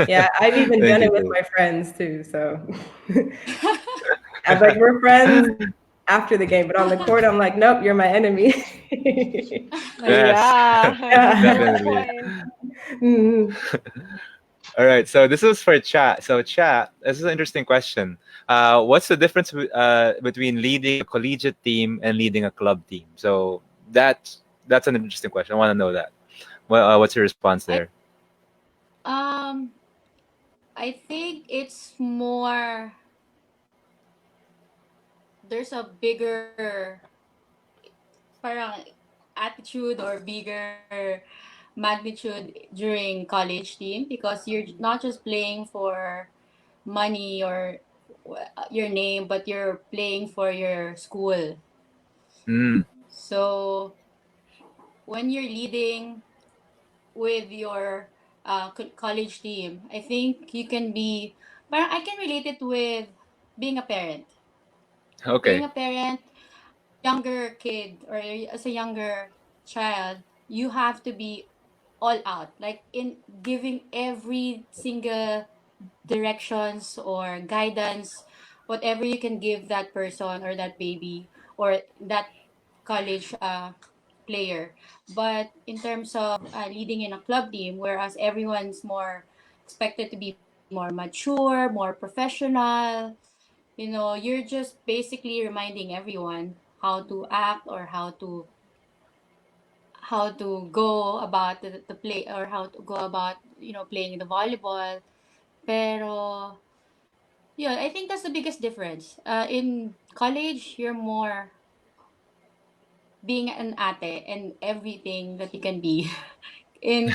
Yeah, I've even done it with my friends too. So I'm like, we're friends after the game, but on the court, I'm like, nope, you're my enemy. Yes, definitely. All right, so this is for Cha. So Cha, this is an interesting question. What's the difference between leading a collegiate team and leading a club team? So that's an interesting question. I want to know that. Well, what's your response there? I I think it's more, there's a bigger parang attitude or bigger magnitude during college team, because you're not just playing for money or your name, but you're playing for your school. Mm. So when you're leading with your college team, I think you can be, but I can relate it with being a parent. Being Okay. a parent, younger kid or as a younger child, you have to be all out, like in giving every single directions or guidance, whatever you can give that person or that baby or that college player. But in terms of leading in a club team, whereas everyone's more expected to be more mature, more professional, you're just basically reminding everyone how to act or how to go about the play, or how to go about playing the volleyball. Pero yeah, I think that's the biggest difference. In college, you're more being an ate and everything that you can be. In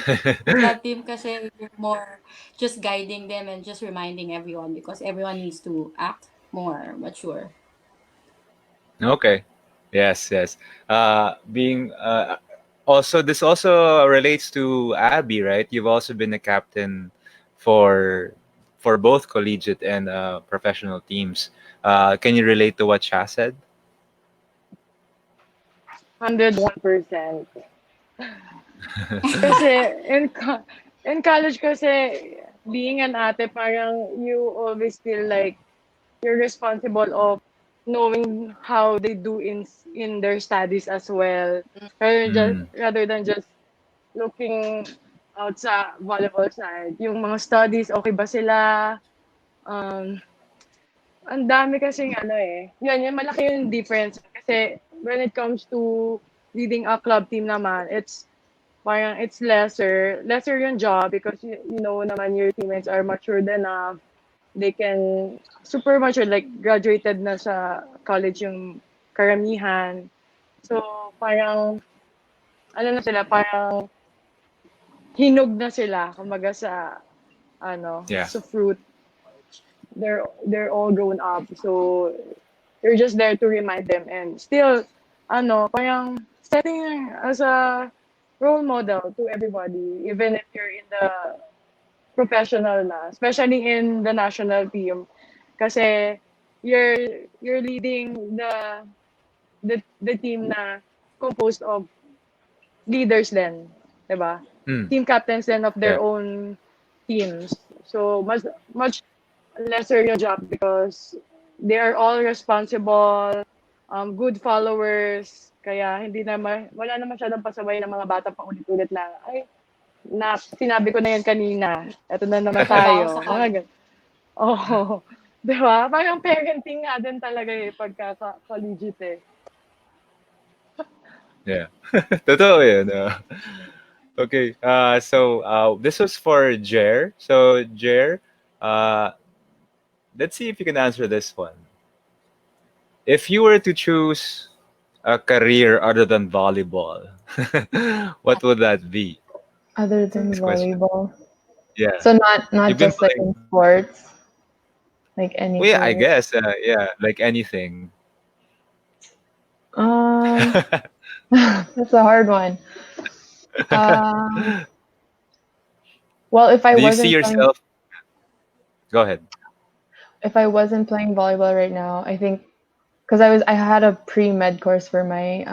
club team kasi, you're more just guiding them and just reminding everyone, because everyone needs to act more mature. Okay. Yes, yes. Being also, this also relates to Abby, right? You've also been a captain for both collegiate and professional teams. Can you relate to what Cha said? 101%. Kasi in college kasi, being an ate, parang you always feel like you're responsible of knowing how they do in their studies as well. Mm. Rather than just looking out sa volleyball side. Yung mga studies, okay ba sila? Um, ang dami kasing ano eh. Yun, yung malaki yung difference. Kasi when it comes to leading a club team naman, parang it's lesser yung job, because you know naman your teammates are matured enough. They can super mature, like graduated na sa college yung karamihan. So parang ano na sila, parang hinog na sila kumbaga sa Yeah. sa fruit. They're all grown up. So you're just there to remind them, and still parang setting as a role model to everybody, even if you're in the professional na, especially in the national team. Kasi you're leading the team na composed of leaders then, 'di ba? Mm. Team captains then of Yeah. their own teams. So much lesser your job, because they are all responsible, good followers. Kaya hindi na wala na masyadong pasaway ng mga bata pa ulit-ulit na, ay, sinabi ko na yan kanina. Ito na naman Trabaho sa tayo. Mga college. ganun. Oh, di ba? Parang parenting nga din talaga eh, pagka collegiate eh. Yeah. Totoo yun. Okay. So this was for Jer. So Jer, uh, let's see if you can answer this one. If you were to choose a career other than volleyball, what would that be? Other than Next question. volleyball. Yeah. So not You've been just like playing. in sports, like Well, yeah, I anything. guess. Yeah, like anything. Um, that's a hard one. Um, well, Do you see yourself? Go ahead. if I wasn't playing volleyball right now, I think because I had a pre-med course for my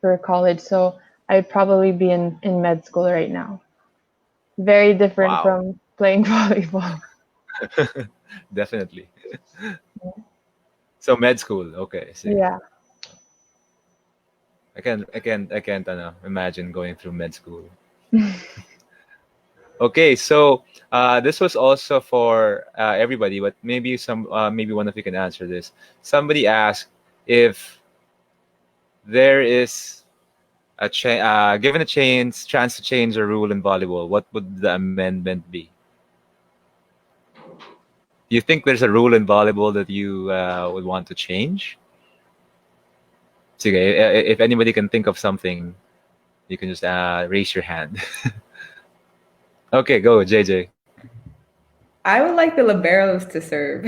for college, so I'd probably be in med school right now. Very different Wow. from playing volleyball. Definitely. So med school. Okay. See. Yeah. I can't imagine going through med school. Okay, so this was also for everybody, but maybe one of you can answer this. Somebody asked if there is given a chance to change a rule in volleyball, what would the amendment be? Do you think there's a rule in volleyball that you would want to change? Sige, if anybody can think of something, you can just raise your hand. Okay, go, JJ. I would like the liberos to serve.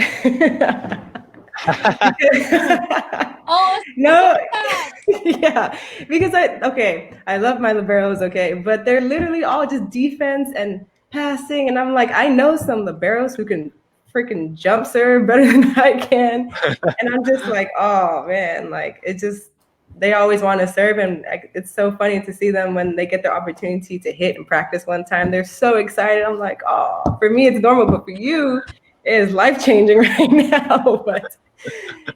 Oh, No, sad. yeah, because I love my liberos, okay, but they're literally all just defense and passing, and I'm like, I know some liberos who can freaking jump serve better than I can, and I'm just like, oh man, like it just they always want to serve, and it's so funny to see them when they get the opportunity to hit and practice one time. They're so excited. I'm like, oh, for me it's normal, but for you, it is life changing right now. But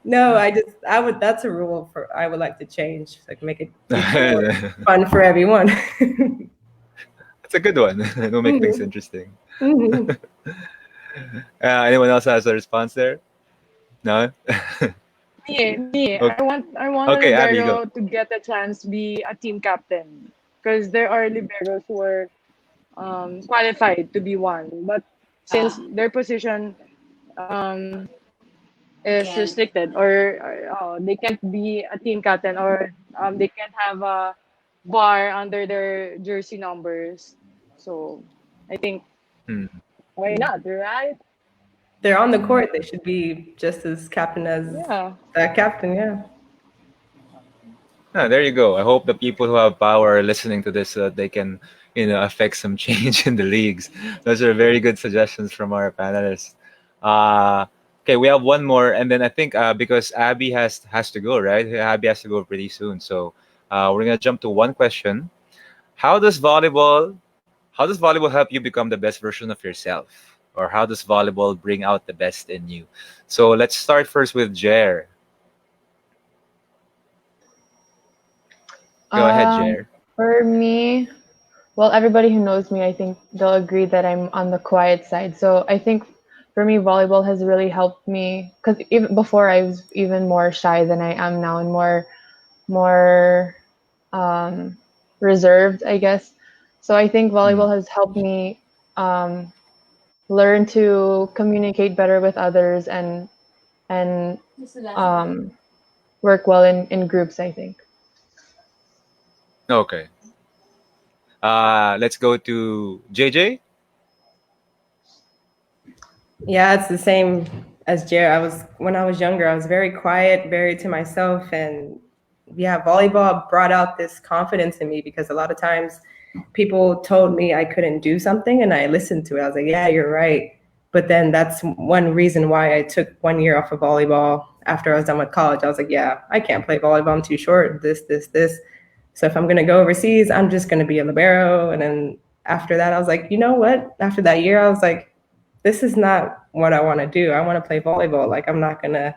no, I would. That's a rule I would like to change, like make it more fun for everyone. That's a good one. It'll make things interesting. Mhm. Anyone else has a response there? No. Me. Okay. I want a Okay, Abby, go. libero to get a chance to be a team captain because there are liberos who are qualified to be one, but since their position is Can. restricted or they can't be a team captain or they can't have a bar under their jersey numbers. So I think Hmm. why not, right? They're on the court. They should be just as captain as Yeah. that captain. Yeah. There you go. I hope the people who have power are listening to this so that they can, affect some change in the leagues. Those are very good suggestions from our panelists. Okay, we have one more, and then I think because Abby has to go, right? Abby has to go pretty soon, so we're gonna jump to one question. How does volleyball how does volleyball help you become the best version of yourself? Or how does volleyball bring out the best in you? So let's start first with Jer. Go ahead, Jer. For me, well, everybody who knows me, I think they'll agree that I'm on the quiet side. So I think for me, volleyball has really helped me because even before I was even more shy than I am now and more reserved, I guess. So I think volleyball has helped me um, learn to communicate better with others and work well in groups, I think. Okay. Let's go to JJ. Yeah, it's the same as Jared. When I was younger, I was very quiet, very to myself, and yeah, volleyball brought out this confidence in me because a lot of times people told me I couldn't do something, and I listened to it. I was like, yeah, you're right. But then that's one reason why I took 1 year off of volleyball after I was done with college. I was like, yeah, I can't play volleyball. I'm too short. This. So if I'm gonna go overseas, I'm just gonna be a libero. And then after that, I was like, you know what? After that year, I was like, this is not what I want to do. I want to play volleyball. Like, I'm not going to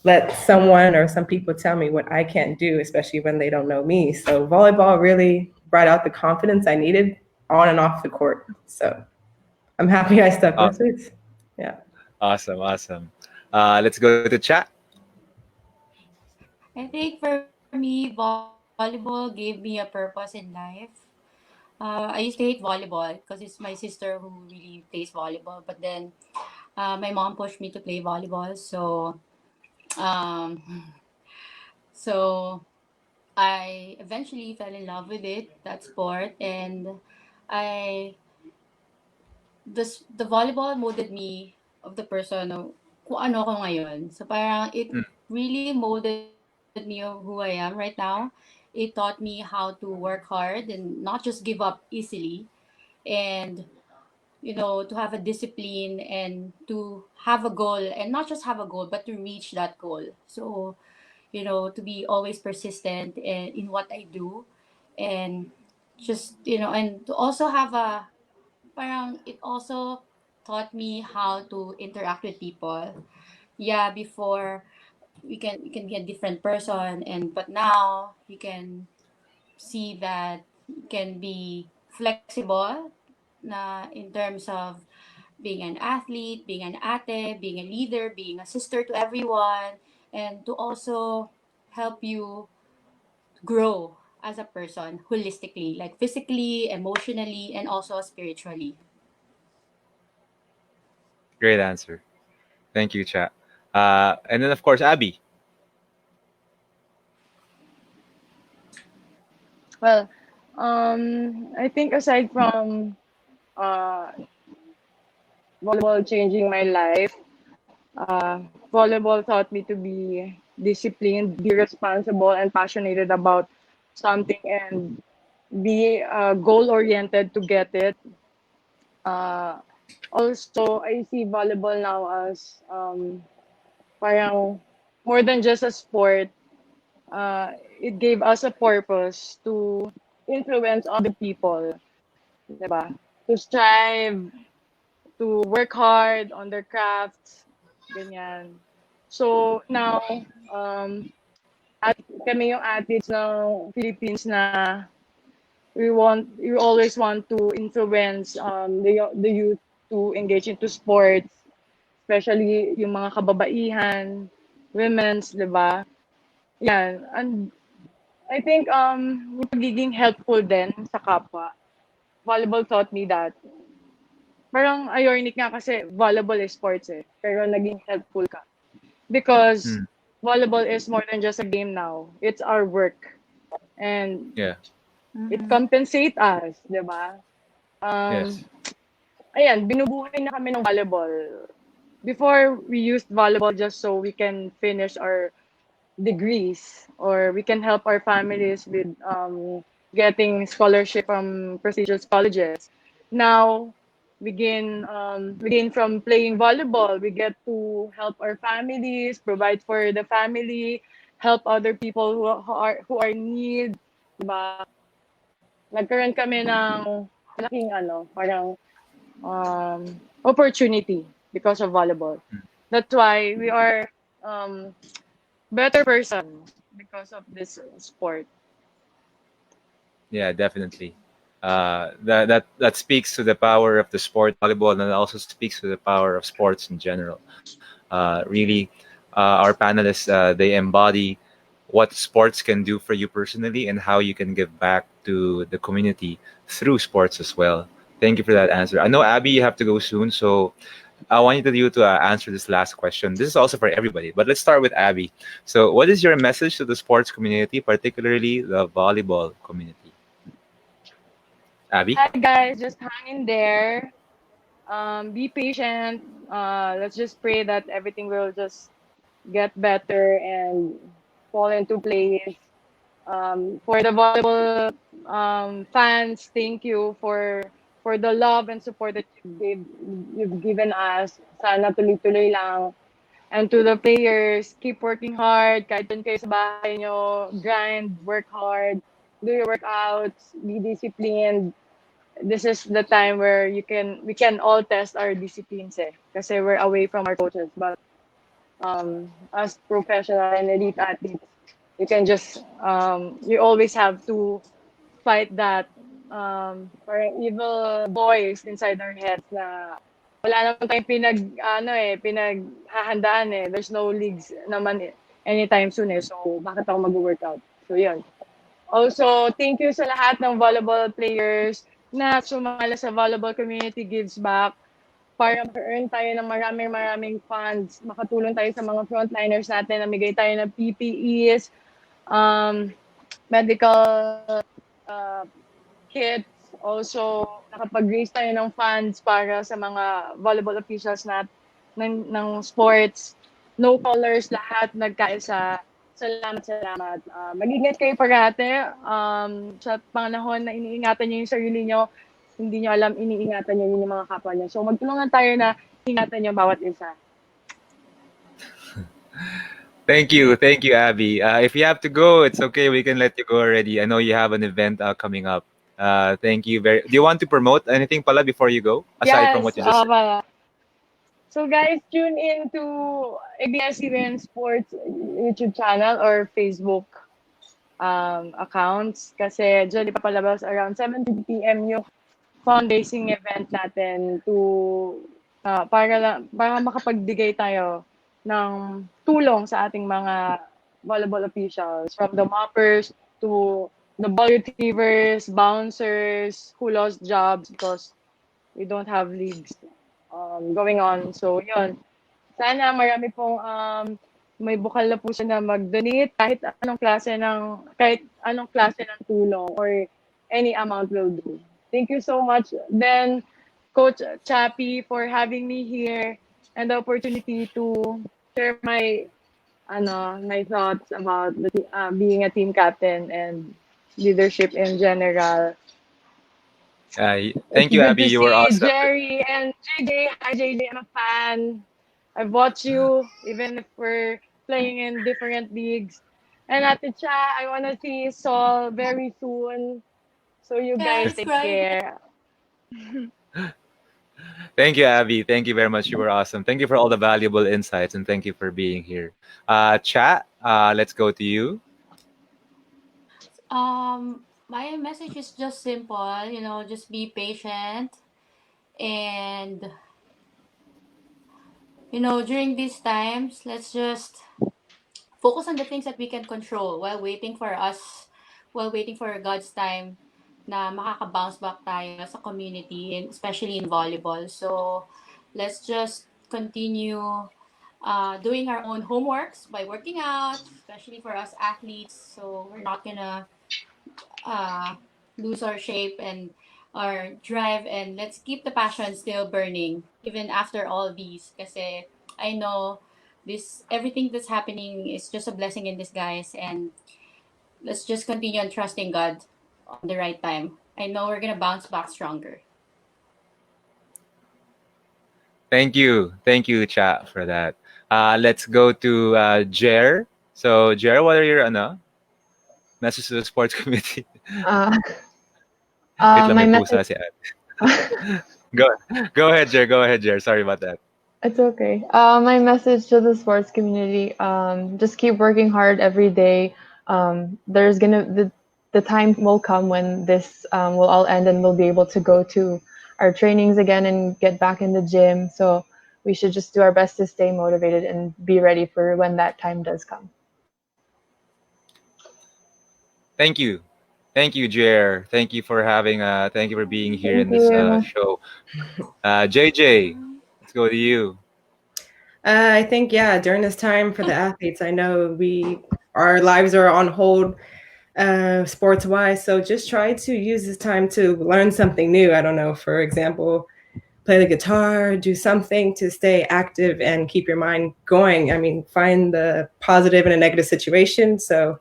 let someone or some people tell me what I can't do, especially when they don't know me. So volleyball really brought out the confidence I needed on and off the court. So I'm happy I stuck with it. Yeah. Awesome. Let's go to chat. I think for me, volleyball gave me a purpose in life. I used to hate volleyball because it's my sister who really plays volleyball. But then my mom pushed me to play volleyball. Um, so I eventually fell in love with it, that sport. And I, the volleyball molded me of the person kung ano ko ngayon. So parang it really molded me of who I am right now. It taught me how to work hard and not just give up easily, and to have a discipline and to have a goal, and not just have a goal but to reach that goal. So to be always persistent in what I do, and just and to also have a parang it also taught me how to interact with people. Yeah, before we can be a different person, and but now you can see that you can be flexible na in terms of being an athlete, being an ate, being a leader, being a sister to everyone, and to also help you grow as a person holistically, like physically, emotionally, and also spiritually. Great answer. Thank you, Cha. And then, of course, Aby. Well, I think aside from uh, volleyball changing my life, volleyball taught me to be disciplined, be responsible, and passionate about something, and be goal oriented to get it. Uh, Also, I see volleyball now as parang more than just a sport. It gave us a purpose to influence other people, diba? To strive, to work hard on their crafts, ganyan. So now, at kami yung athletes ng Philippines na we always want to influence the youth to engage into sports, especially yung mga kababaihan, women's, di ba? Yan. And I think yung pagiging helpful din sa kapwa. Volleyball taught me that. Parang ironic nga kasi volleyball is sports eh. Pero naging helpful ka. Because Mm. volleyball is more than just a game now. It's our work. And Yeah. it compensates us, di ba? Yes. Ayan, binubuhay na kami ng volleyball. Before, we used volleyball just so we can finish our degrees or we can help our families with getting scholarship from prestigious colleges. Now, we gain from playing volleyball. We get to help our families, provide for the family, help other people who are in need, diba? Nagkaroon kami ng malaking parang opportunity because of volleyball. That's why we are better person because of this sport. Yeah, definitely. That speaks to the power of the sport volleyball, and it also speaks to the power of sports in general. Really, our panelists they embody what sports can do for you personally and how you can give back to the community through sports as well. Thank you for that answer. I know Aby, you have to go soon, so I want you to answer this last question. This is also for everybody, but let's start with Aby. So, what is your message to the sports community, particularly the volleyball community? Aby? Hi guys, just hang in there. Be patient. Let's just pray that everything will just get better and fall into place. For the volleyball fans, thank you for the love and support that you've given us. Sana tuloy-tuloy lang. And to the players, keep working hard. Kahit dun kayo sa bahay nyo, grind, work hard, do your workouts, be disciplined. This is the time where we can all test our disciplines eh. Kasi we're away from our coaches. But as professional and elite athletes, you can just you always have to fight that parang evil voice inside our heads na wala naman tayong pinaghahandaan eh. There's no leagues naman anytime soon eh. So, bakit ako mag-workout? So, yun. Also, thank you sa lahat ng volleyball players na sumala sa volleyball community gives back para ma-earn tayo ng maraming funds, makatulong tayo sa mga frontliners natin, namigay tayo ng PPEs, medical kits, also nakapag-raise tayo ng funds para sa mga volleyball officials ng sports. No colors, lahat nagkaisa. Salamat. Mag-ingat kayo parate. Sa panahon na iniingatan nyo yung sarili nyo, hindi nyo alam, iniingatan nyo yung mga kapwa nyo. So magtulungan tayo na ingatan nyo bawat isa. Thank you, Aby. If you have to go, it's okay. We can let you go already. I know you have an event coming up. Thank you very. Do you want to promote anything pala before you go, aside from what you just said? So guys, tune in to ABS-CBN Sports YouTube channel or Facebook accounts kasi dyan ipapalabas around 7:00 p.m. yung fundraising event natin to para makapagbigay tayo ng tulong sa ating mga volleyball officials, from the moppers to the ball retrievers, bouncers who lost jobs because we don't have leagues going on. So yun, sana marami pong may bukal na po siya na mag-donate kahit anong klase ng tulong or any amount will do. Thank you so much. Then Coach Chappy for having me here and the opportunity to share my thoughts about being a team captain and leadership in general. Thank you, Good Aby. to You were see awesome. Jerry and JJ. Hi, JJ. I'm a fan. I've watched you, even if we're playing in different leagues. And Ate Cha, I want to see Saul very soon. So you guys Yes, take right. care. Thank you, Aby. Thank you very much. You were awesome. Thank you for all the valuable insights and thank you for being here. Chat, let's go to you. My message is just simple, just be patient and during these times, let's just focus on the things that we can control while waiting for God's time na makaka-bounce back tayo sa community, and especially in volleyball. So, let's just continue doing our own homeworks by working out, especially for us athletes. So, we're not gonna uh, lose our shape and our drive, and let's keep the passion still burning even after all these, kasi I know this everything that's happening is just a blessing in disguise, and let's just continue on trusting God on the right time. I know we're gonna bounce back stronger. Thank you, chat, for that. Let's go to Jer. So, Jer, what are your message to the sports committee? Uh, Wait lang, my may message. pusa si Ate. Go, go ahead, Jer. Go ahead, Jer. Sorry about that. It's okay. My message to the sports community: just keep working hard every day. There's gonna the time will come when this will all end, and we'll be able to go to our trainings again and get back in the gym. So we should just do our best to stay motivated and be ready for when that time does come. Thank you. Thank you, Jer. Thank you for being here Thank in this you. show. JJ, let's go to you. I think, yeah, during this time for the athletes, I know our lives are on hold sports wise. So just try to use this time to learn something new. I don't know, for example, play the guitar, do something to stay active and keep your mind going. I mean, find the positive in a negative situation. So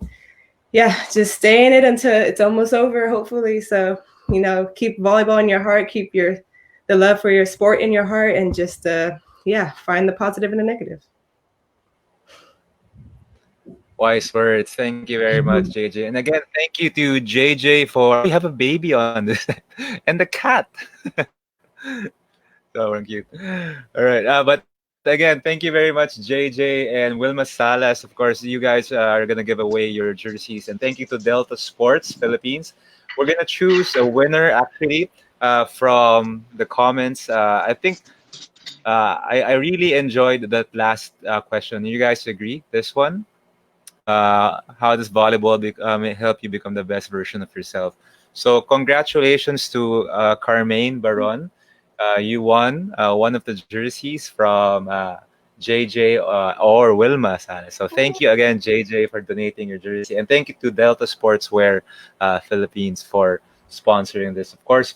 yeah, just stay in it until it's almost over, hopefully. So, keep volleyball in your heart, keep the love for your sport in your heart, and just find the positive and the negative. Wise words. Thank you very much, JJ. And again, thank you to JJ for we have a baby on this and the cat. So cute. All right. But again, thank you very much, JJ and Wilma Salas. Of course, you guys are gonna give away your jerseys, and thank you to Delta Sports Philippines. We're gonna choose a winner actually from the comments. I think I really enjoyed that last question. You guys agree? This one? How does volleyball help you become the best version of yourself? So congratulations to Carmaine Baron. You won one of the jerseys from JJ or Wilma Sana. So thank you again, JJ, for donating your jersey, and thank you to Delta Sportswear Philippines for sponsoring this. Of course,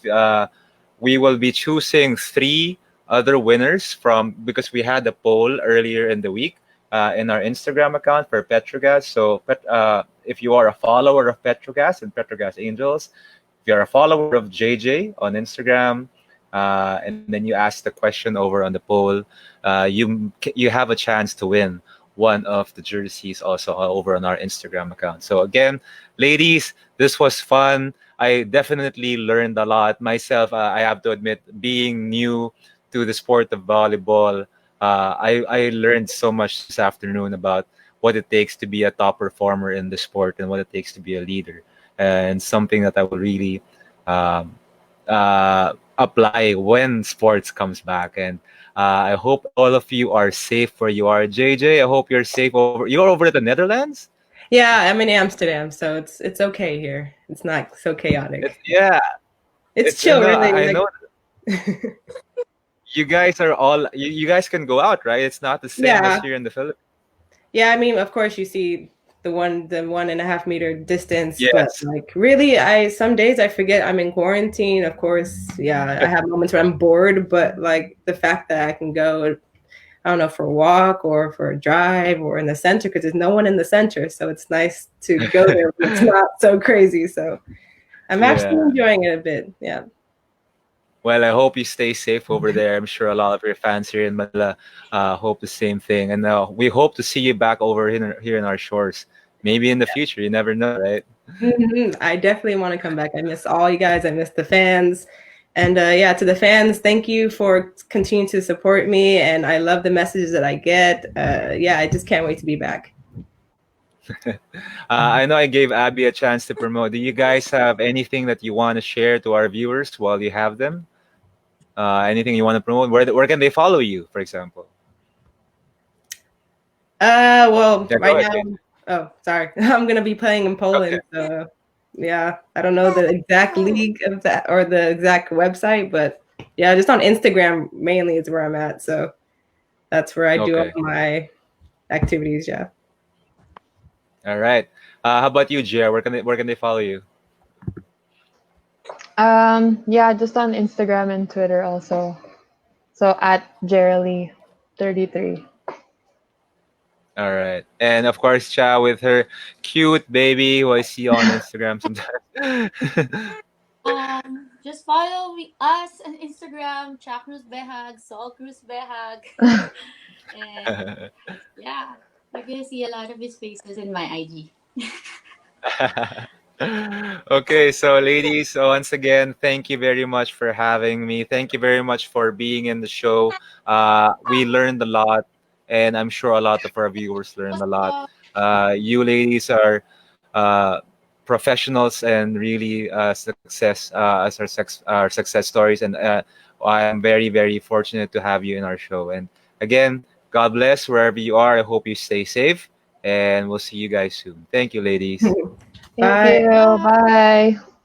we will be choosing 3 other winners from because we had a poll earlier in the week in our Instagram account for Petrogas. So if you are a follower of Petrogas and Petrogas Angels, if you're a follower of JJ on Instagram, and then you ask the question over on the poll, you have a chance to win one of the jerseys also over on our Instagram account. So again, ladies, this was fun. I definitely learned a lot myself. I have to admit, being new to the sport of volleyball, I learned so much this afternoon about what it takes to be a top performer in the sport and what it takes to be a leader, and something that I will really um, apply when sports comes back. And I hope all of you are safe where you are. JJ, I hope you're safe over. You're over at the Netherlands. Yeah, I'm in Amsterdam, so it's okay here. It's not so chaotic. Yeah, It's chill, no, really. I know. you guys are all you guys can go out, right? It's not the same as here in the Philippines. Yeah, I mean, of course, you see the 1.5 meter distance, but Yes. like really, some days I forget I'm in quarantine. Of course, yeah, I have moments where I'm bored, but like the fact that I can go, I don't know, for a walk or for a drive or in the center because there's no one in the center, so it's nice to go there. But it's not so crazy, so I'm actually enjoying it a bit. Yeah. Well, I hope you stay safe over there. I'm sure a lot of your fans here in Manila hope the same thing, and we hope to see you back over here in our shores. Maybe in the future, you never know, right? I definitely want to come back. I miss all you guys. I miss the fans. And yeah, to the fans, thank you for continuing to support me. And I love the messages that I get. Yeah, I just can't wait to be back. I know I gave Abby a chance to promote. Do you guys have anything that you want to share to our viewers while you have them? Anything you want to promote? Where can they follow you, for example? Well, Yeah, right go now, ahead. oh, sorry. I'm going to be playing in Poland. Okay. So yeah, I don't know the exact league of that or the exact website, but yeah, just on Instagram mainly is where I'm at. So that's where I do all Okay. my activities. Yeah. All right. How about you, Jer? Where can they follow you? Yeah, just on Instagram and Twitter also. So at Jerrili 33. All right. And of course, Cha with her cute baby who I see on Instagram sometimes. Just follow us on Instagram, Cruz-Behag, Cruz-Behag. And yeah, you're gonna see a lot of his faces in my IG. Okay, so ladies, once again, thank you very much for having me. Thank you very much for being in the show. We learned a lot, and I'm sure a lot of our viewers learned a lot. You ladies are professionals and really success as our success stories, and I am very very fortunate to have you in our show. And again, God bless wherever you are. I hope you stay safe, and we'll see you guys soon. Thank you, ladies. Thank Bye. you. Bye.